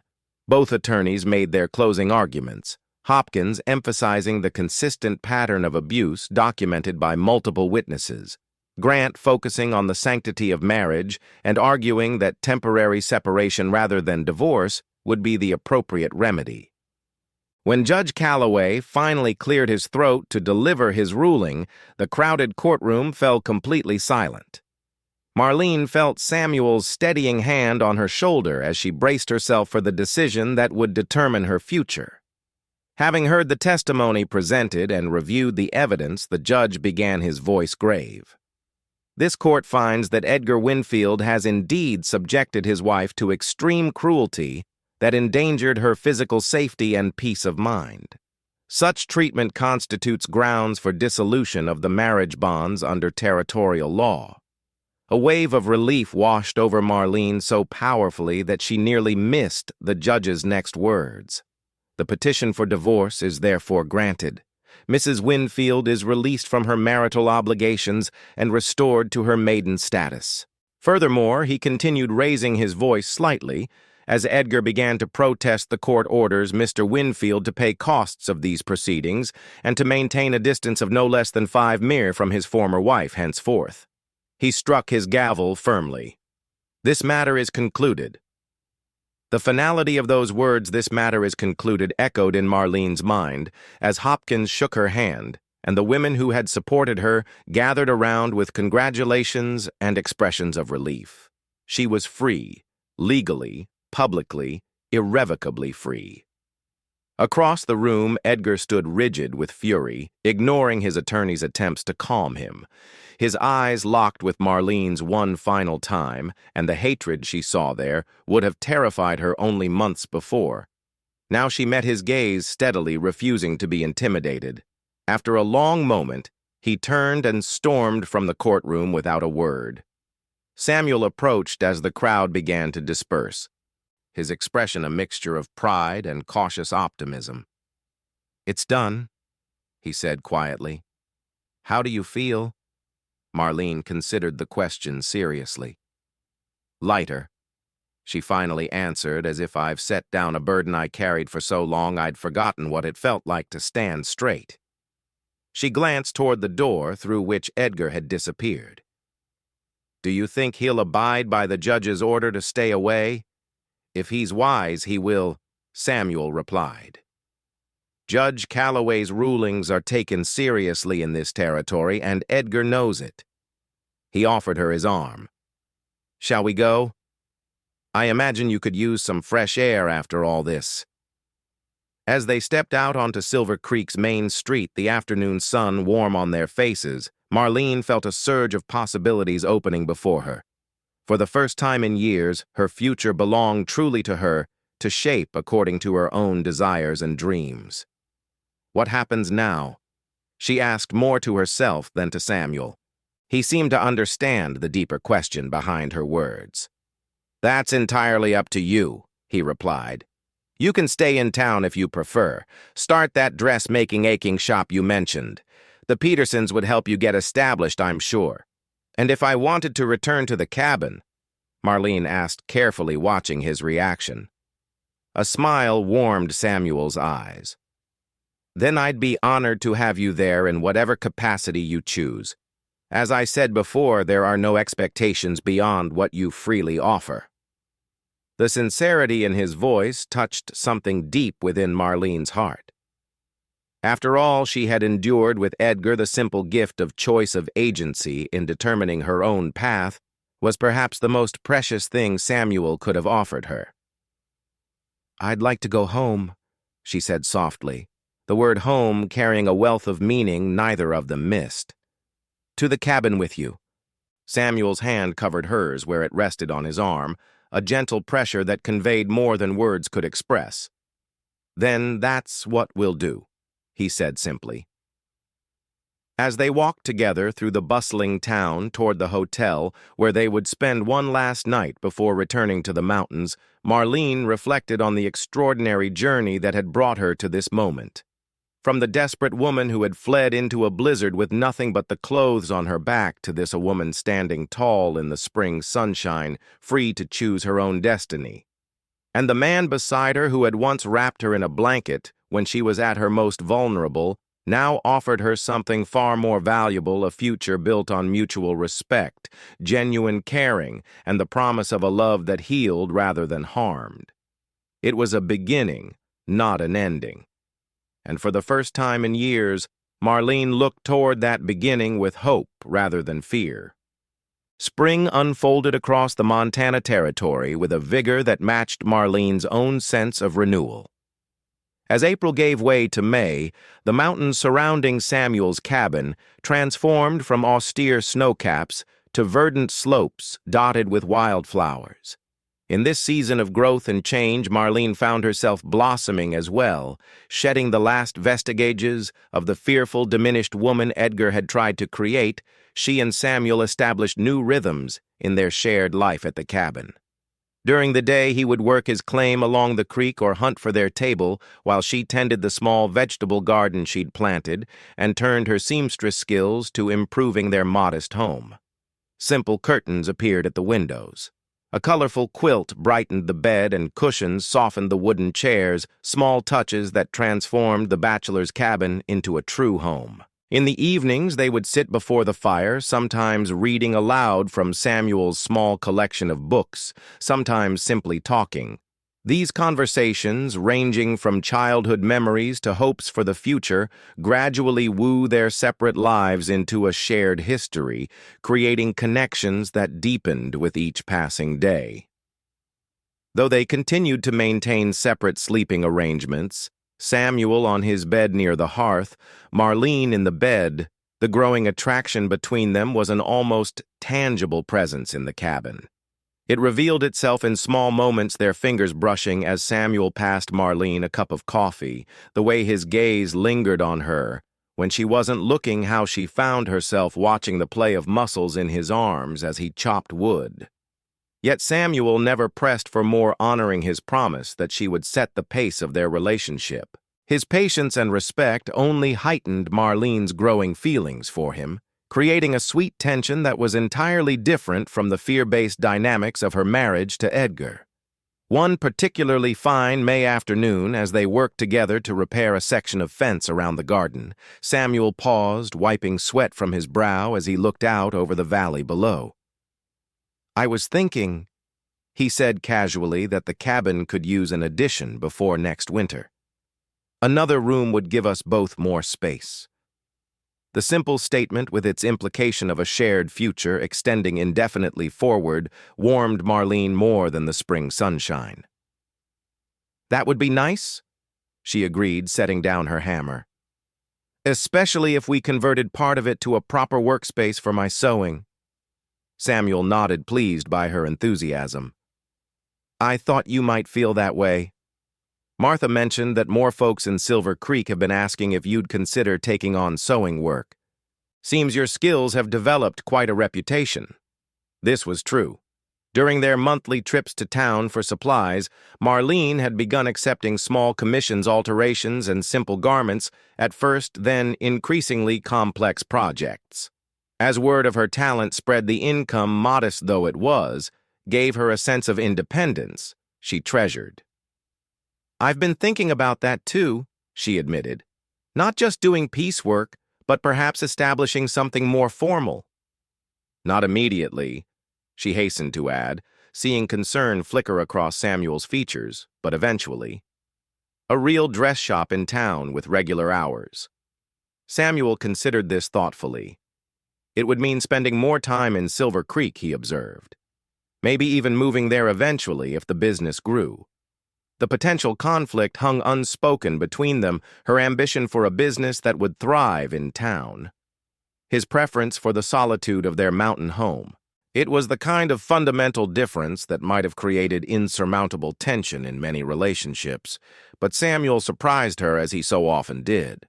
Both attorneys made their closing arguments, Hopkins emphasizing the consistent pattern of abuse documented by multiple witnesses, Grant focusing on the sanctity of marriage and arguing that temporary separation rather than divorce would be the appropriate remedy. When Judge Calloway finally cleared his throat to deliver his ruling, the crowded courtroom fell completely silent. Marlene felt Samuel's steadying hand on her shoulder as she braced herself for the decision that would determine her future. Having heard the testimony presented and reviewed the evidence, the judge began, his voice grave. This court finds that Edgar Winfield has indeed subjected his wife to extreme cruelty that endangered her physical safety and peace of mind. Such treatment constitutes grounds for dissolution of the marriage bonds under territorial law. A wave of relief washed over Marlene so powerfully that she nearly missed the judge's next words. The petition for divorce is therefore granted. Mrs. Winfield is released from her marital obligations and restored to her maiden status. Furthermore, he continued, raising his voice slightly, as Edgar began to protest the court orders Mr. Winfield to pay costs of these proceedings and to maintain a distance of no less than 5 mir from his former wife henceforth. He struck his gavel firmly. This matter is concluded. The finality of those words, "this matter is concluded," echoed in Marlene's mind as Hopkins shook her hand, and the women who had supported her gathered around with congratulations and expressions of relief. She was free, legally, publicly, irrevocably free. Across the room, Edgar stood rigid with fury, ignoring his attorney's attempts to calm him. His eyes locked with Marlene's one final time, and the hatred she saw there would have terrified her only months before. Now she met his gaze steadily, refusing to be intimidated. After a long moment, he turned and stormed from the courtroom without a word. Samuel approached as the crowd began to disperse, his expression a mixture of pride and cautious optimism. "It's done," he said quietly. "How do you feel?" Marlene considered the question seriously. Lighter, she finally answered, as if I've set down a burden I carried for so long I'd forgotten what it felt like to stand straight. She glanced toward the door through which Edgar had disappeared. Do you think he'll abide by the judge's order to stay away? If he's wise, he will, Samuel replied. Judge Calloway's rulings are taken seriously in this territory, and Edgar knows it. He offered her his arm. Shall we go? I imagine you could use some fresh air after all this. As they stepped out onto Silver Creek's main street, the afternoon sun warm on their faces, Marlene felt a surge of possibilities opening before her. For the first time in years, her future belonged truly to her, to shape according to her own desires and dreams. What happens now? She asked more to herself than to Samuel. He seemed to understand the deeper question behind her words. That's entirely up to you, he replied. You can stay in town if you prefer. Start that dressmaking aching shop you mentioned. The Petersons would help you get established, I'm sure. And if I wanted to return to the cabin, Marlene asked, carefully watching his reaction. A smile warmed Samuel's eyes. Then I'd be honored to have you there in whatever capacity you choose. As I said before, there are no expectations beyond what you freely offer. The sincerity in his voice touched something deep within Marlene's heart. After all she had endured with Edgar, the simple gift of choice of agency in determining her own path was perhaps the most precious thing Samuel could have offered her. I'd like to go home, she said softly, the word home carrying a wealth of meaning neither of them missed. To the cabin with you. Samuel's hand covered hers where it rested on his arm, a gentle pressure that conveyed more than words could express. Then that's what we'll do, he said simply. As they walked together through the bustling town toward the hotel where they would spend one last night before returning to the mountains, Marlene reflected on the extraordinary journey that had brought her to this moment. From the desperate woman who had fled into a blizzard with nothing but the clothes on her back to this a woman standing tall in the spring sunshine, free to choose her own destiny. And the man beside her who had once wrapped her in a blanket when she was at her most vulnerable now offered her something far more valuable, a future built on mutual respect, genuine caring, and the promise of a love that healed rather than harmed. It was a beginning, not an ending. And for the first time in years, Marlene looked toward that beginning with hope rather than fear. Spring unfolded across the Montana territory with a vigor that matched Marlene's own sense of renewal. As April gave way to May, the mountains surrounding Samuel's cabin transformed from austere snowcaps to verdant slopes dotted with wildflowers. In this season of growth and change, Marlene found herself blossoming as well, shedding the last vestiges of the fearful, diminished woman Edgar had tried to create. She and Samuel established new rhythms in their shared life at the cabin. During the day, he would work his claim along the creek or hunt for their table, while she tended the small vegetable garden she'd planted and turned her seamstress skills to improving their modest home. Simple curtains appeared at the windows. A colorful quilt brightened the bed and cushions softened the wooden chairs, small touches that transformed the bachelor's cabin into a true home. In the evenings, they would sit before the fire, sometimes reading aloud from Samuel's small collection of books, sometimes simply talking. These conversations, ranging from childhood memories to hopes for the future, gradually woo their separate lives into a shared history, creating connections that deepened with each passing day. Though they continued to maintain separate sleeping arrangements, Samuel on his bed near the hearth, Marlene in the bed, the growing attraction between them was an almost tangible presence in the cabin. It revealed itself in small moments, their fingers brushing as Samuel passed Marlene a cup of coffee, the way his gaze lingered on her. When she wasn't looking, how she found herself watching the play of muscles in his arms as he chopped wood. Yet Samuel never pressed for more, honoring his promise that she would set the pace of their relationship. His patience and respect only heightened Marlene's growing feelings for him. creating a sweet tension that was entirely different from the fear-based dynamics of her marriage to Edgar. One particularly fine May afternoon, as they worked together to repair a section of fence around the garden, Samuel paused, wiping sweat from his brow as he looked out over the valley below. "I was thinking," he said casually, "that the cabin could use an addition before next winter. Another room would give us both more space." The simple statement, with its implication of a shared future extending indefinitely forward, warmed Marlene more than the spring sunshine. "That would be nice," she agreed, setting down her hammer. "Especially if we converted part of it to a proper workspace for my sewing." Samuel nodded, pleased by her enthusiasm. "I thought you might feel that way. Martha mentioned that more folks in Silver Creek have been asking if you'd consider taking on sewing work. Seems your skills have developed quite a reputation." This was true. During their monthly trips to town for supplies, Marlene had begun accepting small commissions, alterations, and simple garments, at first, then increasingly complex projects. As word of her talent spread, the income, modest though it was, gave her a sense of independence she treasured. "I've been thinking about that too," she admitted. "Not just doing piecework, but perhaps establishing something more formal." "Not immediately," she hastened to add, seeing concern flicker across Samuel's features, "but eventually. A real dress shop in town with regular hours." Samuel considered this thoughtfully. It would mean spending more time in Silver Creek, he observed. Maybe even moving there eventually if the business grew. The potential conflict hung unspoken between them, her ambition for a business that would thrive in town. His preference for the solitude of their mountain home. It was the kind of fundamental difference that might have created insurmountable tension in many relationships, but Samuel surprised her as he so often did.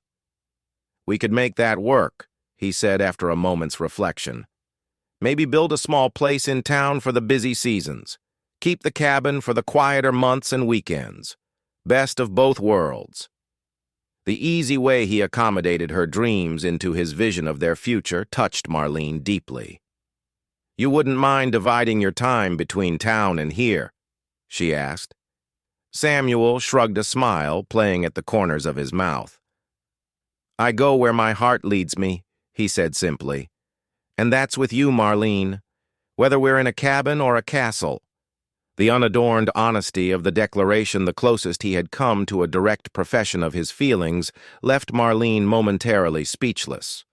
"We could make that work," he said after a moment's reflection. "Maybe build a small place in town for the busy seasons. Keep the cabin for the quieter months and weekends. Best of both worlds." The easy way he accommodated her dreams into his vision of their future touched Marlene deeply. "You wouldn't mind dividing your time between town and here?" she asked. Samuel shrugged a smile, playing at the corners of his mouth. "I go where my heart leads me," he said simply. "And that's with you, Marlene, whether we're in a cabin or a castle." The unadorned honesty of the declaration, the closest he had come to a direct profession of his feelings, left Marlene momentarily speechless.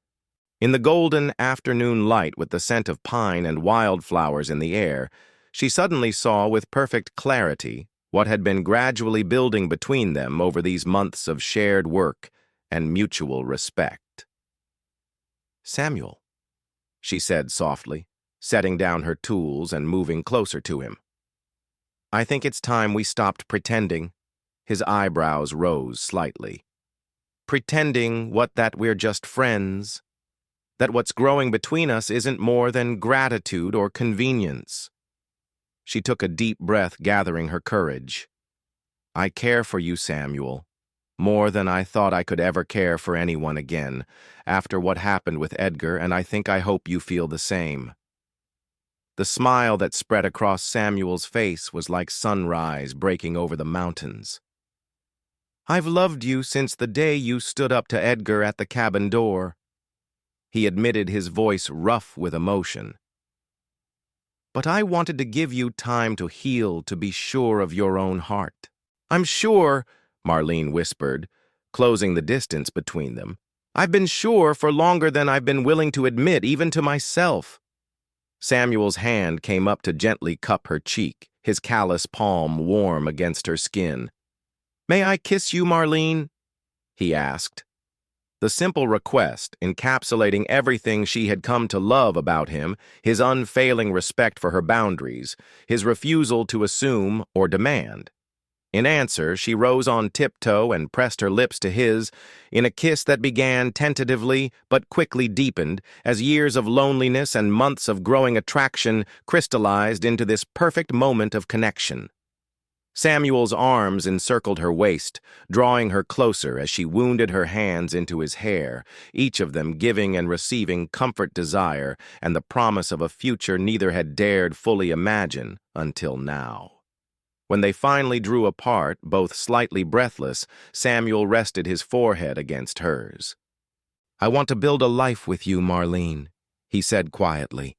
In the golden afternoon light, with the scent of pine and wildflowers in the air, she suddenly saw with perfect clarity what had been gradually building between them over these months of shared work and mutual respect. "Samuel," she said softly, setting down her tools and moving closer to him. "I think it's time we stopped pretending." His eyebrows rose slightly. "Pretending what, that we're just friends, that what's growing between us isn't more than gratitude or convenience." She took a deep breath, gathering her courage. "I care for you, Samuel, more than I thought I could ever care for anyone again, after what happened with Edgar, and I hope you feel the same." The smile that spread across Samuel's face was like sunrise breaking over the mountains. "I've loved you since the day you stood up to Edgar at the cabin door," he admitted, his voice rough with emotion. "But I wanted to give you time to heal, to be sure of your own heart." "I'm sure," Marlene whispered, closing the distance between them. "I've been sure for longer than I've been willing to admit, even to myself." Samuel's hand came up to gently cup her cheek, his callous palm warm against her skin. "May I kiss you, Marlene?" he asked. The simple request, encapsulating everything she had come to love about him, his unfailing respect for her boundaries, his refusal to assume or demand. In answer, she rose on tiptoe and pressed her lips to his in a kiss that began tentatively but quickly deepened as years of loneliness and months of growing attraction crystallized into this perfect moment of connection. Samuel's arms encircled her waist, drawing her closer as she wounded her hands into his hair, each of them giving and receiving comfort, desire, and the promise of a future neither had dared fully imagine until now. When they finally drew apart, both slightly breathless, Samuel rested his forehead against hers. "I want to build a life with you, Marlene," he said quietly.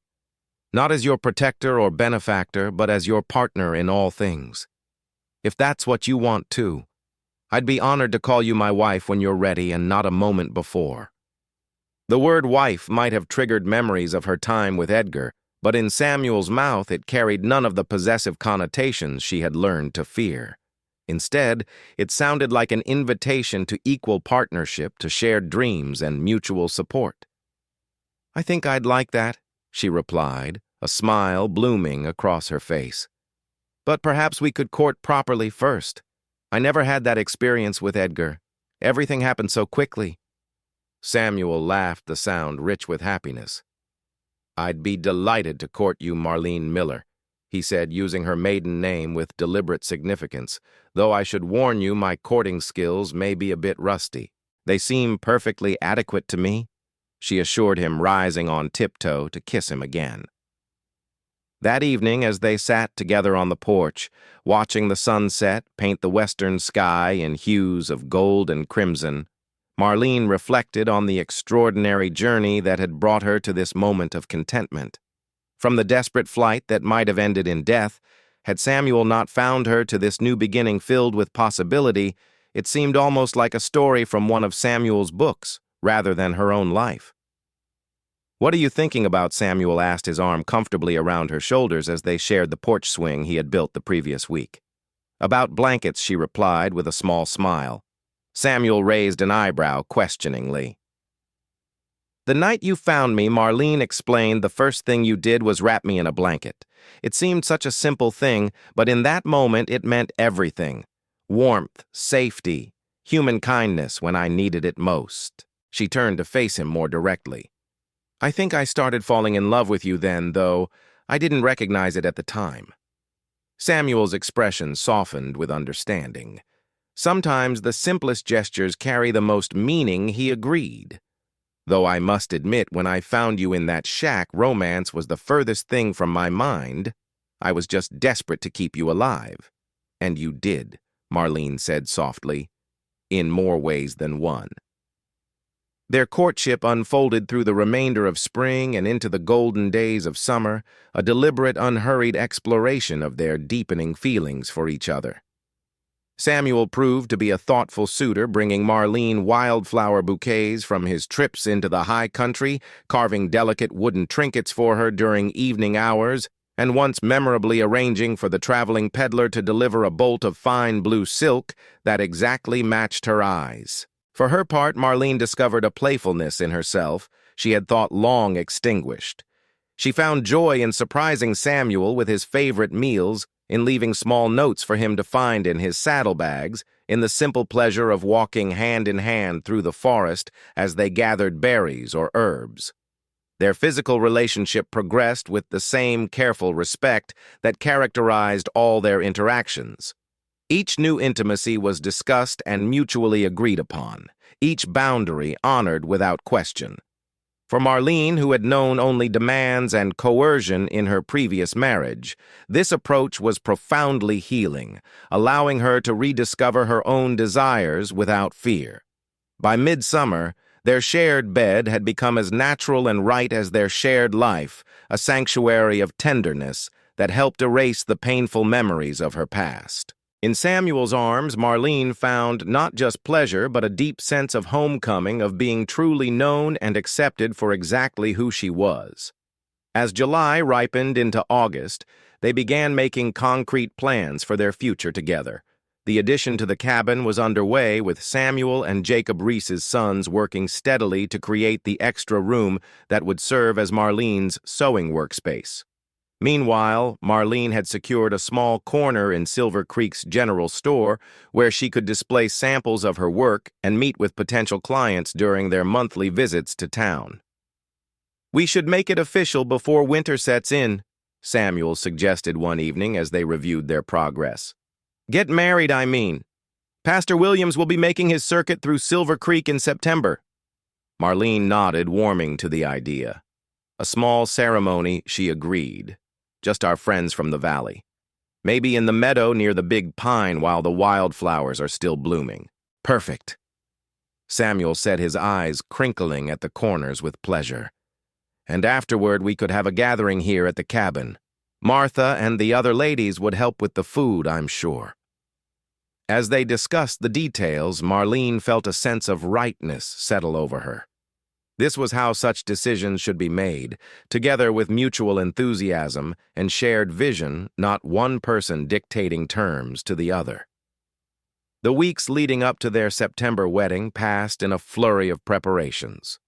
"Not as your protector or benefactor, but as your partner in all things. If that's what you want too, I'd be honored to call you my wife when you're ready and not a moment before." The word wife might have triggered memories of her time with Edgar, but in Samuel's mouth it carried none of the possessive connotations she had learned to fear. Instead, it sounded like an invitation to equal partnership, to shared dreams and mutual support. "I think I'd like that," she replied, a smile blooming across her face. "But perhaps we could court properly first. I never had that experience with Edgar. Everything happened so quickly." Samuel laughed, the sound rich with happiness. "I'd be delighted to court you, Marlene Miller," he said, using her maiden name with deliberate significance, "though I should warn you my courting skills may be a bit rusty." "They seem perfectly adequate to me," she assured him, rising on tiptoe to kiss him again. That evening, as they sat together on the porch, watching the sunset paint the western sky in hues of gold and crimson, Marlene reflected on the extraordinary journey that had brought her to this moment of contentment. From the desperate flight that might have ended in death, had Samuel not found her to this new beginning filled with possibility, it seemed almost like a story from one of Samuel's books, rather than her own life. "What are you thinking about?" Samuel asked, his arm comfortably around her shoulders as they shared the porch swing he had built the previous week. "About blankets," she replied with a small smile. Samuel raised an eyebrow questioningly. "The night you found me," Marlene explained, "the first thing you did was wrap me in a blanket. It seemed such a simple thing, but in that moment it meant everything. Warmth, safety, human kindness when I needed it most." She turned to face him more directly. "I think I started falling in love with you then, though I didn't recognize it at the time." Samuel's expression softened with understanding. "Sometimes the simplest gestures carry the most meaning," he agreed. "Though I must admit, when I found you in that shack, romance was the furthest thing from my mind. I was just desperate to keep you alive." "And you did," Marlene said softly, "in more ways than one." Their courtship unfolded through the remainder of spring and into the golden days of summer, a deliberate, unhurried exploration of their deepening feelings for each other. Samuel proved to be a thoughtful suitor, bringing Marlene wildflower bouquets from his trips into the high country, carving delicate wooden trinkets for her during evening hours, and once memorably arranging for the traveling peddler to deliver a bolt of fine blue silk that exactly matched her eyes. For her part, Marlene discovered a playfulness in herself she had thought long extinguished. She found joy in surprising Samuel with his favorite meals, in leaving small notes for him to find in his saddlebags, in the simple pleasure of walking hand in hand through the forest as they gathered berries or herbs. Their physical relationship progressed with the same careful respect that characterized all their interactions. Each new intimacy was discussed and mutually agreed upon, each boundary honored without question. For Marlene, who had known only demands and coercion in her previous marriage, this approach was profoundly healing, allowing her to rediscover her own desires without fear. By midsummer, their shared bed had become as natural and right as their shared life, a sanctuary of tenderness that helped erase the painful memories of her past. In Samuel's arms, Marlene found not just pleasure, but a deep sense of homecoming, of being truly known and accepted for exactly who she was. As July ripened into August, they began making concrete plans for their future together. The addition to the cabin was underway, with Samuel and Jacob Reese's sons working steadily to create the extra room that would serve as Marlene's sewing workspace. Meanwhile, Marlene had secured a small corner in Silver Creek's general store where she could display samples of her work and meet with potential clients during their monthly visits to town. "We should make it official before winter sets in," Samuel suggested one evening as they reviewed their progress. Get married, I mean. Pastor Williams will be making his circuit through Silver Creek in September. Marlene nodded, warming to the idea. A small ceremony, she agreed. Just our friends from the valley. Maybe in the meadow near the big pine while the wildflowers are still blooming. Perfect. Samuel said, his eyes crinkling at the corners with pleasure. And afterward we could have a gathering here at the cabin. Martha and the other ladies would help with the food, I'm sure. As they discussed the details, Marlene felt a sense of rightness settle over her. This was how such decisions should be made, together with mutual enthusiasm and shared vision, not one person dictating terms to the other. The weeks leading up to their September wedding passed in a flurry of preparations.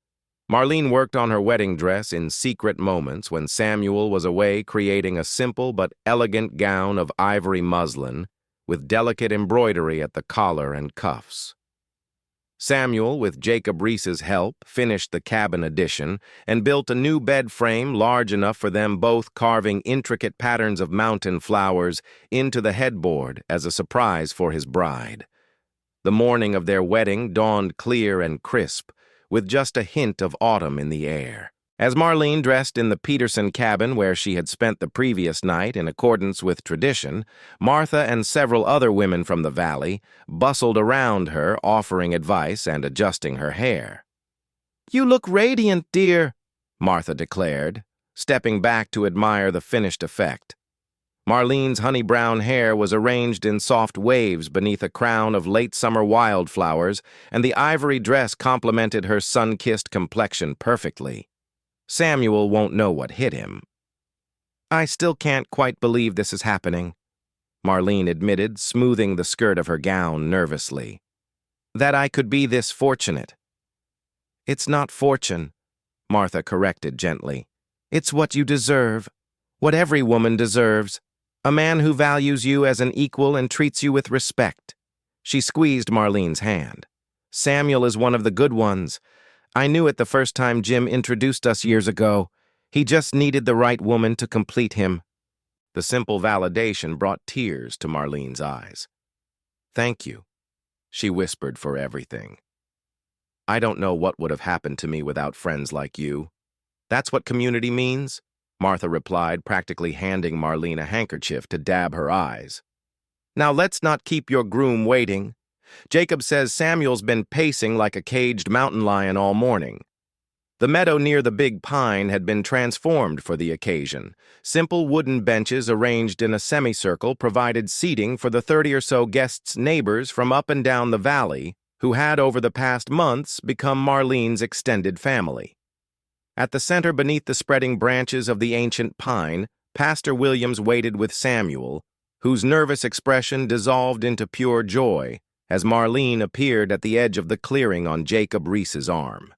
Marlene worked on her wedding dress in secret moments when Samuel was away creating a simple but elegant gown of ivory muslin with delicate embroidery at the collar and cuffs. Samuel, with Jacob Reese's help, finished the cabin addition and built a new bed frame large enough for them both, carving intricate patterns of mountain flowers into the headboard as a surprise for his bride. The morning of their wedding dawned clear and crisp, with just a hint of autumn in the air. As Marlene dressed in the Peterson cabin where she had spent the previous night in accordance with tradition, Martha and several other women from the valley bustled around her, offering advice and adjusting her hair. "You look radiant, dear," Martha declared, stepping back to admire the finished effect. Marlene's honey-brown hair was arranged in soft waves beneath a crown of late-summer wildflowers, and the ivory dress complemented her sun-kissed complexion perfectly. Samuel won't know what hit him. "I still can't quite believe this is happening," Marlene admitted, smoothing the skirt of her gown nervously. "That I could be this fortunate." "It's not fortune," Martha corrected gently. "It's what you deserve, what every woman deserves. A man who values you as an equal and treats you with respect." She squeezed Marlene's hand. "Samuel is one of the good ones. I knew it the first time Jim introduced us years ago. He just needed the right woman to complete him." The simple validation brought tears to Marlene's eyes. "Thank you," she whispered for everything. "I don't know what would have happened to me without friends like you." "That's what community means," Martha replied, practically handing Marlene a handkerchief to dab her eyes. "Now let's not keep your groom waiting. Jacob says Samuel's been pacing like a caged mountain lion all morning." The meadow near the big pine had been transformed for the occasion. Simple wooden benches arranged in a semicircle provided seating for the 30 or so guests' neighbors from up and down the valley, who had over the past months become Marlene's extended family. At the center, beneath the spreading branches of the ancient pine, Pastor Williams waited with Samuel, whose nervous expression dissolved into pure joy as Marlene appeared at the edge of the clearing on Jacob Reese's arm.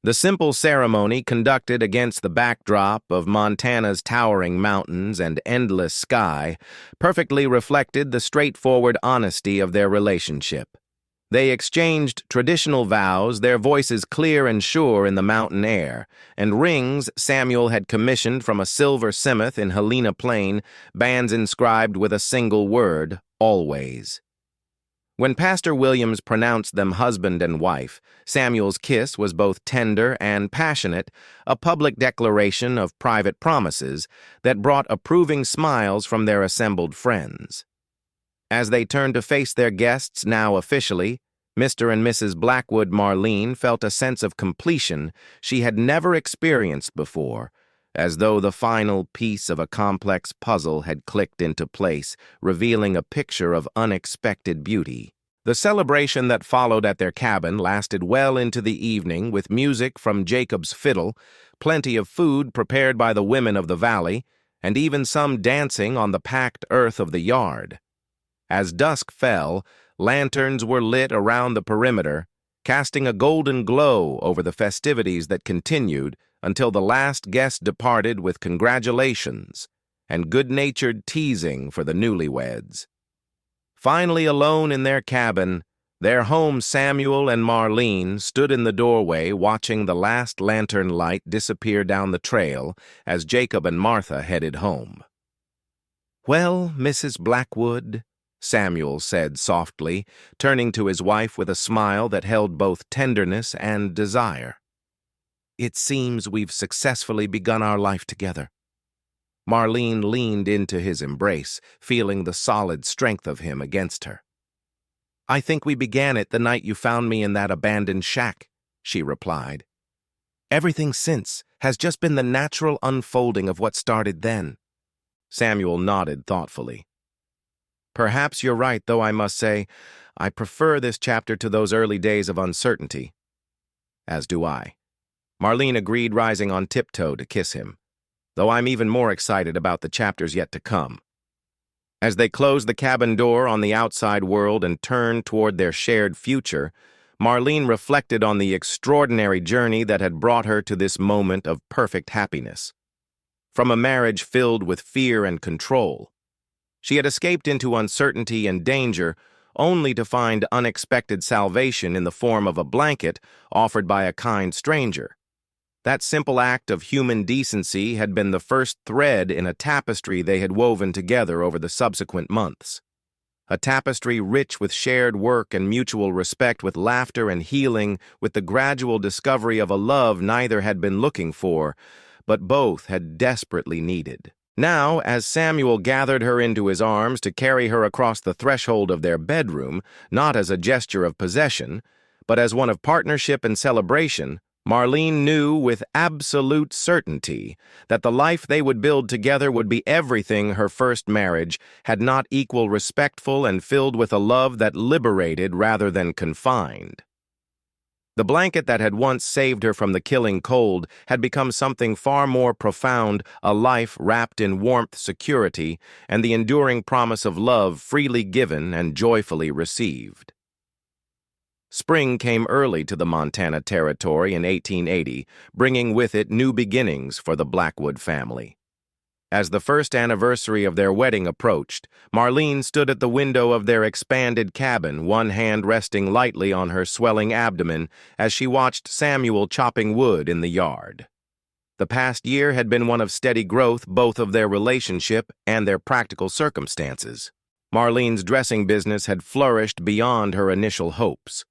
The simple ceremony, conducted against the backdrop of Montana's towering mountains and endless sky, perfectly reflected the straightforward honesty of their relationship. They exchanged traditional vows, their voices clear and sure in the mountain air, and rings Samuel had commissioned from a silver simoth in Helena Plain, bands inscribed with a single word, always. When Pastor Williams pronounced them husband and wife, Samuel's kiss was both tender and passionate, a public declaration of private promises that brought approving smiles from their assembled friends. As they turned to face their guests now officially, Mr. and Mrs. Blackwood Marlene felt a sense of completion she had never experienced before, as though the final piece of a complex puzzle had clicked into place, revealing a picture of unexpected beauty. The celebration that followed at their cabin lasted well into the evening, with music from Jacob's fiddle, plenty of food prepared by the women of the valley, and even some dancing on the packed earth of the yard. As dusk fell, lanterns were lit around the perimeter, casting a golden glow over the festivities that continued until the last guest departed with congratulations and good-natured teasing for the newlyweds. Finally alone in their cabin, their home, Samuel and Marlene stood in the doorway watching the last lantern light disappear down the trail as Jacob and Martha headed home. "Well, Mrs. Blackwood," Samuel said softly, turning to his wife with a smile that held both tenderness and desire. "It seems we've successfully begun our life together." Marlene leaned into his embrace, feeling the solid strength of him against her. "I think we began it the night you found me in that abandoned shack," she replied. "Everything since has just been the natural unfolding of what started then." Samuel nodded thoughtfully. "Perhaps you're right, though I must say, I prefer this chapter to those early days of uncertainty." "As do I." Marlene agreed, rising on tiptoe to kiss him, "though I'm even more excited about the chapters yet to come." As they closed the cabin door on the outside world and turned toward their shared future, Marlene reflected on the extraordinary journey that had brought her to this moment of perfect happiness. From a marriage filled with fear and control, she had escaped into uncertainty and danger only to find unexpected salvation in the form of a blanket offered by a kind stranger. That simple act of human decency had been the first thread in a tapestry they had woven together over the subsequent months. A tapestry rich with shared work and mutual respect, with laughter and healing, with the gradual discovery of a love neither had been looking for, but both had desperately needed. Now, as Samuel gathered her into his arms to carry her across the threshold of their bedroom, not as a gesture of possession, but as one of partnership and celebration, Marlene knew with absolute certainty that the life they would build together would be everything her first marriage had not equal, respectful, and filled with a love that liberated rather than confined. The blanket that had once saved her from the killing cold had become something far more profound, a life wrapped in warmth, security, and the enduring promise of love freely given and joyfully received. Spring came early to the Montana Territory in 1880, bringing with it new beginnings for the Blackwood family. As the first anniversary of their wedding approached, Marlene stood at the window of their expanded cabin, one hand resting lightly on her swelling abdomen as she watched Samuel chopping wood in the yard. The past year had been one of steady growth, both of their relationship and their practical circumstances. Marlene's dressing business had flourished beyond her initial hopes.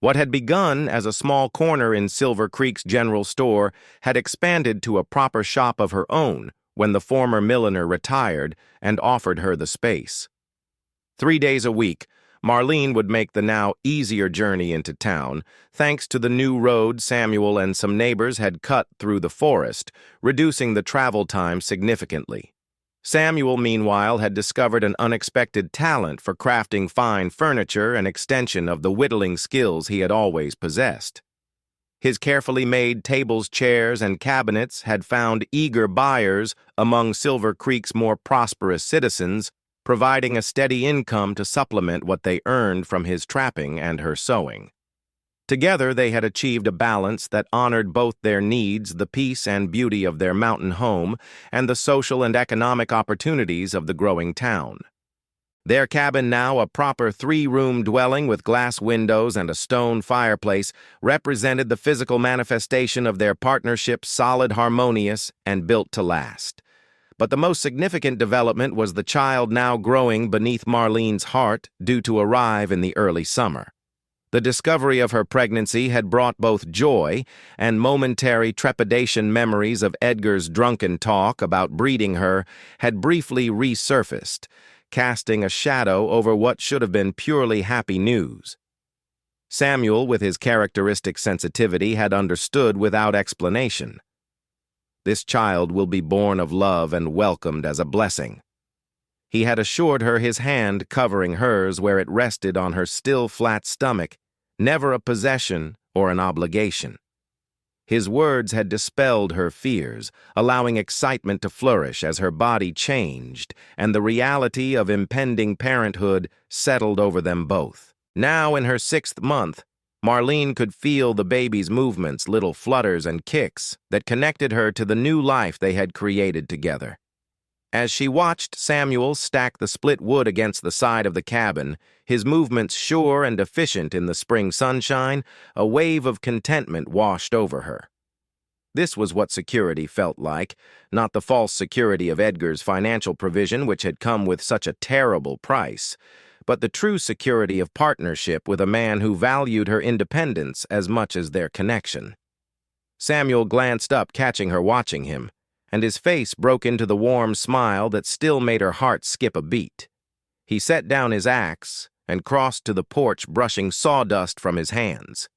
What had begun as a small corner in Silver Creek's general store had expanded to a proper shop of her own when the former milliner retired and offered her the space. 3 days a week, Marlene would make the now easier journey into town, thanks to the new road Samuel and some neighbors had cut through the forest, reducing the travel time significantly. Samuel, meanwhile, had discovered an unexpected talent for crafting fine furniture, an extension of the whittling skills he had always possessed. His carefully made tables, chairs, and cabinets had found eager buyers among Silver Creek's more prosperous citizens, providing a steady income to supplement what they earned from his trapping and her sewing. Together they had achieved a balance that honored both their needs, the peace and beauty of their mountain home, and the social and economic opportunities of the growing town. Their cabin, now a proper 3-room dwelling with glass windows and a stone fireplace, represented the physical manifestation of their partnership, solid, harmonious, and built to last. But the most significant development was the child now growing beneath Marlene's heart, due to arrive in the early summer. The discovery of her pregnancy had brought both joy and momentary trepidation. Memories of Edgar's drunken talk about breeding her had briefly resurfaced, casting a shadow over what should have been purely happy news. Samuel, with his characteristic sensitivity, had understood without explanation. This child will be born of love and welcomed as a blessing. He had assured her, his hand covering hers where it rested on her still flat stomach, never a possession or an obligation. His words had dispelled her fears, allowing excitement to flourish as her body changed and the reality of impending parenthood settled over them both. Now, in her 6th month, Marlene could feel the baby's movements, little flutters and kicks that connected her to the new life they had created together. As she watched Samuel stack the split wood against the side of the cabin, his movements sure and efficient in the spring sunshine, a wave of contentment washed over her. This was what security felt like, not the false security of Edgar's financial provision, which had come with such a terrible price, but the true security of partnership with a man who valued her independence as much as their connection. Samuel glanced up, catching her watching him, and his face broke into the warm smile that still made her heart skip a beat. He set down his axe and crossed to the porch, brushing sawdust from his hands.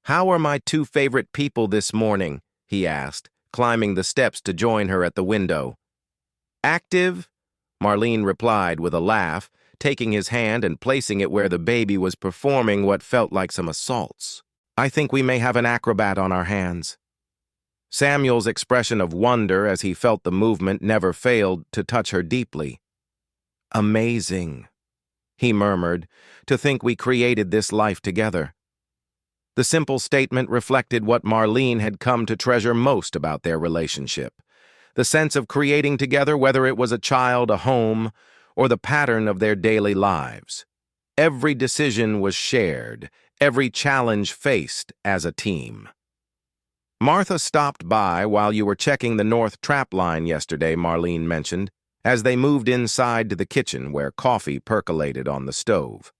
"How are my two favorite people this morning?" he asked, climbing the steps to join her at the window. "Active?" Marlene replied with a laugh, taking his hand and placing it where the baby was performing what felt like some assaults. "I think we may have an acrobat on our hands." Samuel's expression of wonder as he felt the movement never failed to touch her deeply. "Amazing," he murmured, "to think we created this life together." The simple statement reflected what Marlene had come to treasure most about their relationship: the sense of creating together, whether it was a child, a home, or the pattern of their daily lives. Every decision was shared, every challenge faced as a team. "Martha stopped by while you were checking the north trap line yesterday," Marlene mentioned, as they moved inside to the kitchen where coffee percolated on the stove.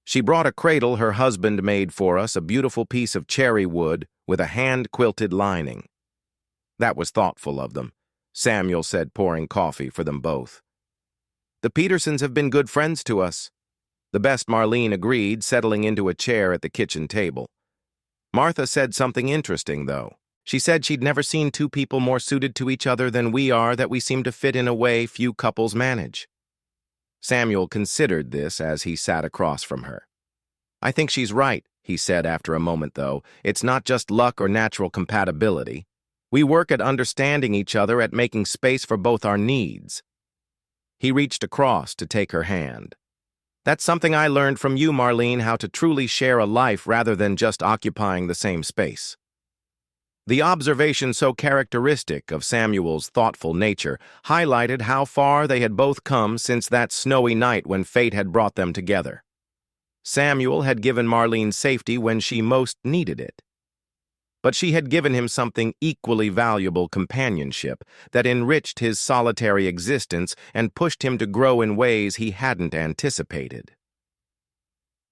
"She brought a cradle her husband made for us, a beautiful piece of cherry wood with a hand-quilted lining." "That was thoughtful of them," Samuel said, pouring coffee for them both. "The Petersons have been good friends to us." The best, Marlene agreed, settling into a chair at the kitchen table. "Martha said something interesting, though. She said she'd never seen two people more suited to each other than we are, that we seem to fit in a way few couples manage." Samuel considered this as he sat across from her. "I think she's right," he said after a moment, though. "It's not just luck or natural compatibility. We work at understanding each other, at making space for both our needs." He reached across to take her hand. "That's something I learned from you, Marlene, how to truly share a life rather than just occupying the same space." The observation, so characteristic of Samuel's thoughtful nature, highlighted how far they had both come since that snowy night when fate had brought them together. Samuel had given Marlene safety when she most needed it. But she had given him something equally valuable: companionship that enriched his solitary existence and pushed him to grow in ways he hadn't anticipated.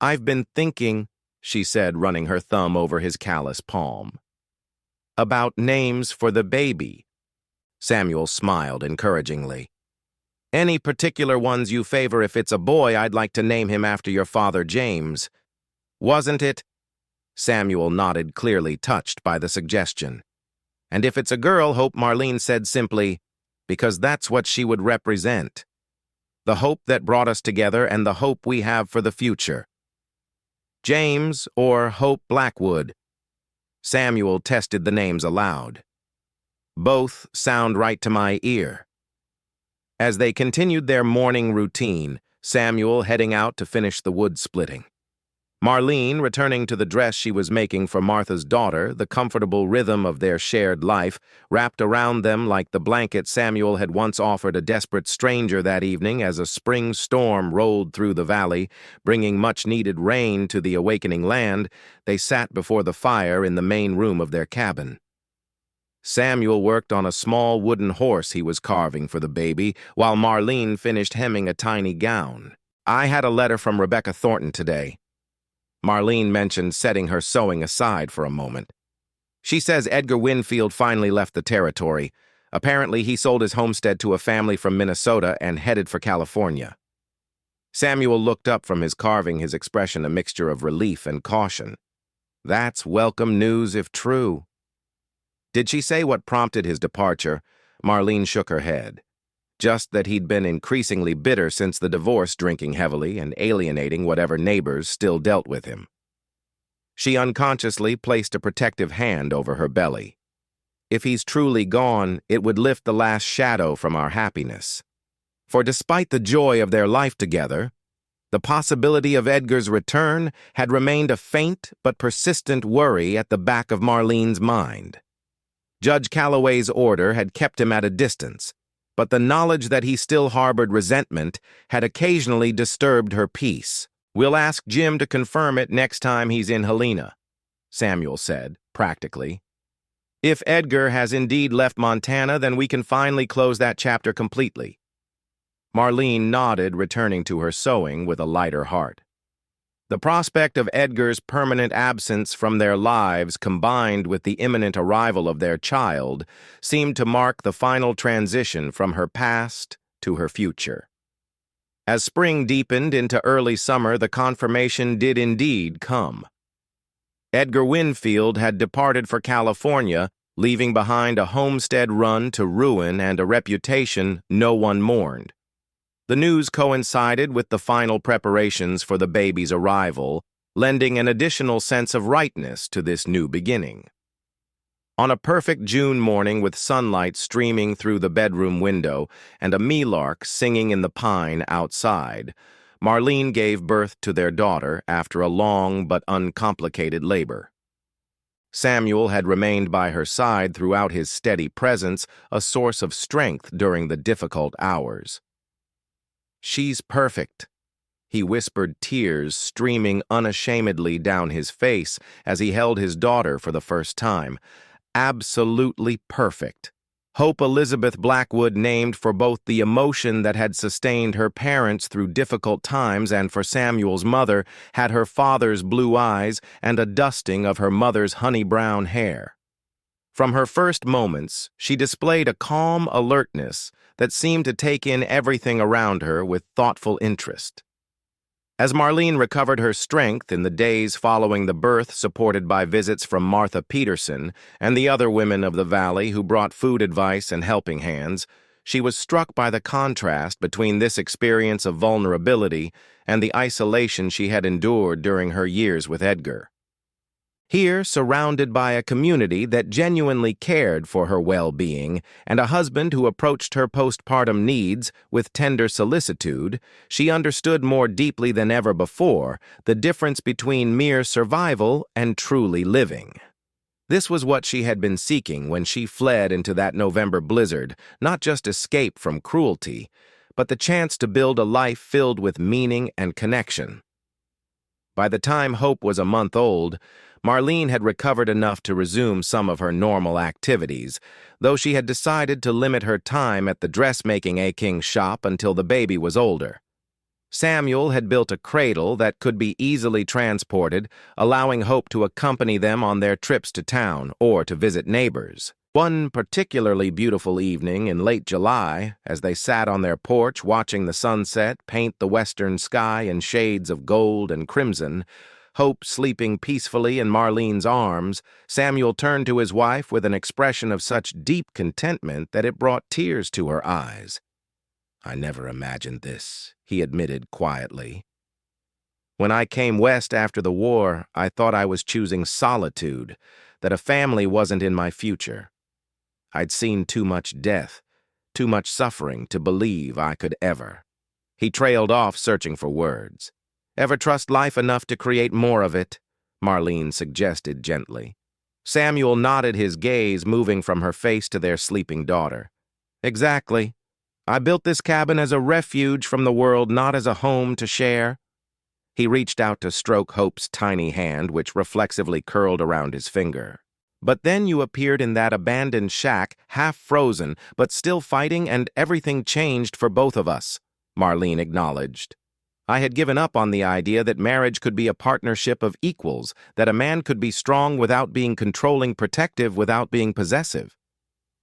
"I've been thinking," she said, running her thumb over his callous palm, "about names for the baby." Samuel smiled encouragingly. "Any particular ones you favor? If it's a boy, I'd like to name him after your father, James." "Wasn't it?" Samuel nodded, clearly touched by the suggestion. "And if it's a girl," Marlene said simply, "because that's what she would represent. The hope that brought us together and the hope we have for the future." "James or Hope Blackwood?" Samuel tested the names aloud. "Both sound right to my ear." As they continued their morning routine, Samuel heading out to finish the wood splitting, Marlene returning to the dress she was making for Martha's daughter, the comfortable rhythm of their shared life wrapped around them like the blanket Samuel had once offered a desperate stranger that evening as a spring storm rolled through the valley, bringing much-needed rain to the awakening land. They sat before the fire in the main room of their cabin. Samuel worked on a small wooden horse he was carving for the baby, while Marlene finished hemming a tiny gown. "I had a letter from Rebecca Thornton today," Marlene mentioned, setting her sewing aside for a moment. "She says Edgar Winfield finally left the territory. Apparently he sold his homestead to a family from Minnesota and headed for California." Samuel looked up from his carving, his expression a mixture of relief and caution. "That's welcome news if true." "Did she say what prompted his departure?" Marlene shook her head. "Just that he'd been increasingly bitter since the divorce, drinking heavily and alienating whatever neighbors still dealt with him." She unconsciously placed a protective hand over her belly. "If he's truly gone, it would lift the last shadow from our happiness. For despite the joy of their life together, the possibility of Edgar's return had remained a faint but persistent worry at the back of Marlene's mind. Judge Calloway's order had kept him at a distance, but the knowledge that he still harbored resentment had occasionally disturbed her peace. "We'll ask Jim to confirm it next time he's in Helena," Samuel said, practically. "If Edgar has indeed left Montana, then we can finally close that chapter completely." Marlene nodded, returning to her sewing with a lighter heart. The prospect of Edgar's permanent absence from their lives, combined with the imminent arrival of their child, seemed to mark the final transition from her past to her future. As spring deepened into early summer, the confirmation did indeed come. Edgar Winfield had departed for California, leaving behind a homestead run to ruin and a reputation no one mourned. The news coincided with the final preparations for the baby's arrival, lending an additional sense of rightness to this new beginning. On a perfect June morning with sunlight streaming through the bedroom window and a mealark singing in the pine outside, Marlene gave birth to their daughter after a long but uncomplicated labor. Samuel had remained by her side throughout, his steady presence a source of strength during the difficult hours. "She's perfect," he whispered, tears streaming unashamedly down his face as he held his daughter for the first time. "Absolutely perfect." Hope Elizabeth Blackwood named for both the emotion that had sustained her parents through difficult times and for Samuel's mother had her father's blue eyes and a dusting of her mother's honey-brown hair. From her first moments, she displayed a calm alertness that seemed to take in everything around her with thoughtful interest. As Marlene recovered her strength in the days following the birth, supported by visits from Martha Peterson and the other women of the valley who brought food advice and helping hands, she was struck by the contrast between this experience of vulnerability and the isolation she had endured during her years with Edgar. Here, surrounded by a community that genuinely cared for her well-being and a husband who approached her postpartum needs with tender solicitude, she understood more deeply than ever before the difference between mere survival and truly living. This was what she had been seeking when she fled into that November blizzard, not just escape from cruelty, but the chance to build a life filled with meaning and connection. By the time Hope was a month old, Marlene had recovered enough to resume some of her normal activities, though she had decided to limit her time at the dressmaking King shop until the baby was older. Samuel had built a cradle that could be easily transported, allowing Hope to accompany them on their trips to town or to visit neighbors. One particularly beautiful evening in late July, as they sat on their porch watching the sunset paint the western sky in shades of gold and crimson, Hope sleeping peacefully in Marlene's arms, Samuel turned to his wife with an expression of such deep contentment that it brought tears to her eyes. "I never imagined this," he admitted quietly. "When I came west after the war, I thought I was choosing solitude, that a family wasn't in my future. I'd seen too much death, too much suffering to believe I could ever." He trailed off, searching for words. "Ever trust life enough to create more of it?" Marlene suggested gently. Samuel nodded, his gaze moving from her face to their sleeping daughter. "Exactly. I built this cabin as a refuge from the world, not as a home to share." He reached out to stroke Hope's tiny hand, which reflexively curled around his finger. "But then you appeared in that abandoned shack, half frozen, but still fighting, and everything changed for both of us," Marlene acknowledged. "I had given up on the idea that marriage could be a partnership of equals, that a man could be strong without being controlling, protective without being possessive."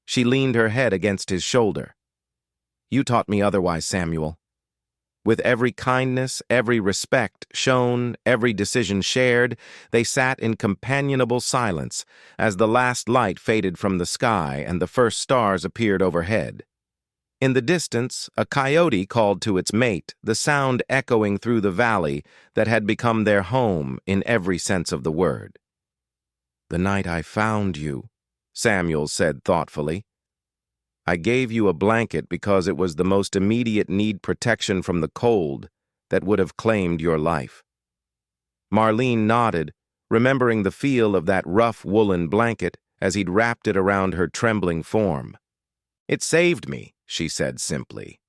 She leaned her head against his shoulder. "You taught me otherwise, Samuel." With every kindness, every respect shown, every decision shared, they sat in companionable silence as the last light faded from the sky and the first stars appeared overhead. In the distance, a coyote called to its mate, the sound echoing through the valley that had become their home in every sense of the word. "The night I found you," Samuel said thoughtfully, "I gave you a blanket because it was the most immediate need protection from the cold that would have claimed your life." Marlene nodded, remembering the feel of that rough woolen blanket as he'd wrapped it around her trembling form. "It saved me," she said simply.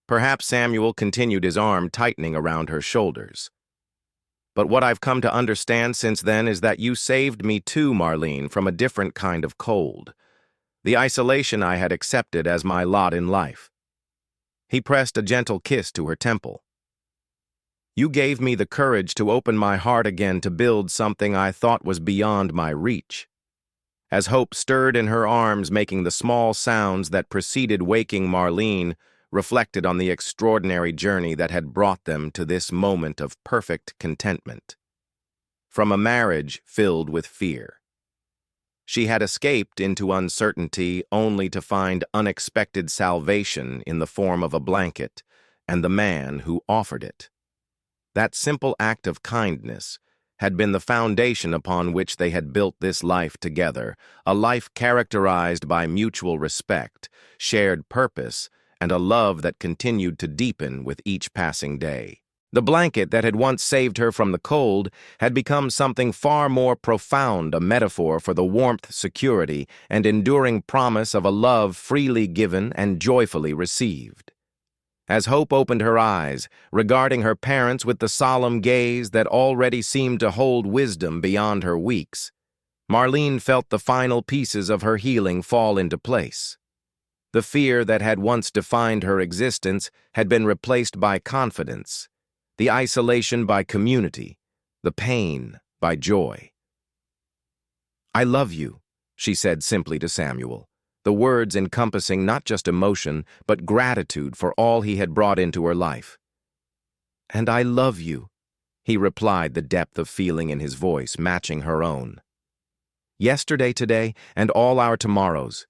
Perhaps Samuel continued, his arm tightening around her shoulders. "But what I've come to understand since then is that you saved me too, Marlene, from a different kind of cold. The isolation I had accepted as my lot in life." He pressed a gentle kiss to her temple. You gave me the courage to open my heart again to build something I thought was beyond my reach. As hope stirred in her arms, making the small sounds that preceded waking Marlene, reflected on the extraordinary journey that had brought them to this moment of perfect contentment. From a marriage filled with fear. She had escaped into uncertainty only to find unexpected salvation in the form of a blanket and the man who offered it. That simple act of kindness had been the foundation upon which they had built this life together, a life characterized by mutual respect, shared purpose, and a love that continued to deepen with each passing day. The blanket that had once saved her from the cold had become something far more profound, a metaphor for the warmth, security, and enduring promise of a love freely given and joyfully received. As Hope opened her eyes, regarding her parents with the solemn gaze that already seemed to hold wisdom beyond her weeks, Marlene felt the final pieces of her healing fall into place. The fear that had once defined her existence had been replaced by confidence, the isolation by community, the pain by joy. "I love you," she said simply to Samuel, the words encompassing not just emotion, but gratitude for all he had brought into her life. "And I love you," he replied, the depth of feeling in his voice matching her own. "Yesterday, today, and all our tomorrows."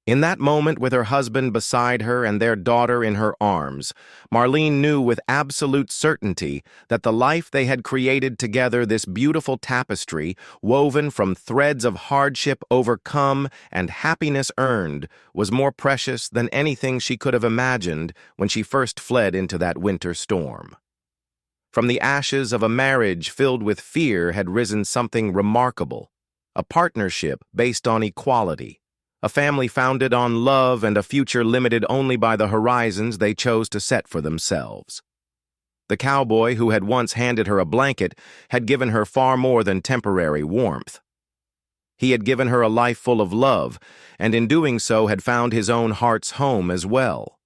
In that moment, with her husband beside her and their daughter in her arms, Marlene knew with absolute certainty that the life they had created together, this beautiful tapestry, woven from threads of hardship overcome and happiness earned, was more precious than anything she could have imagined when she first fled into that winter storm. From the ashes of a marriage filled with fear had risen something remarkable, a partnership based on equality. A family founded on love and a future limited only by the horizons they chose to set for themselves. The cowboy who had once handed her a blanket had given her far more than temporary warmth. He had given her a life full of love, and in doing so had found his own heart's home as well.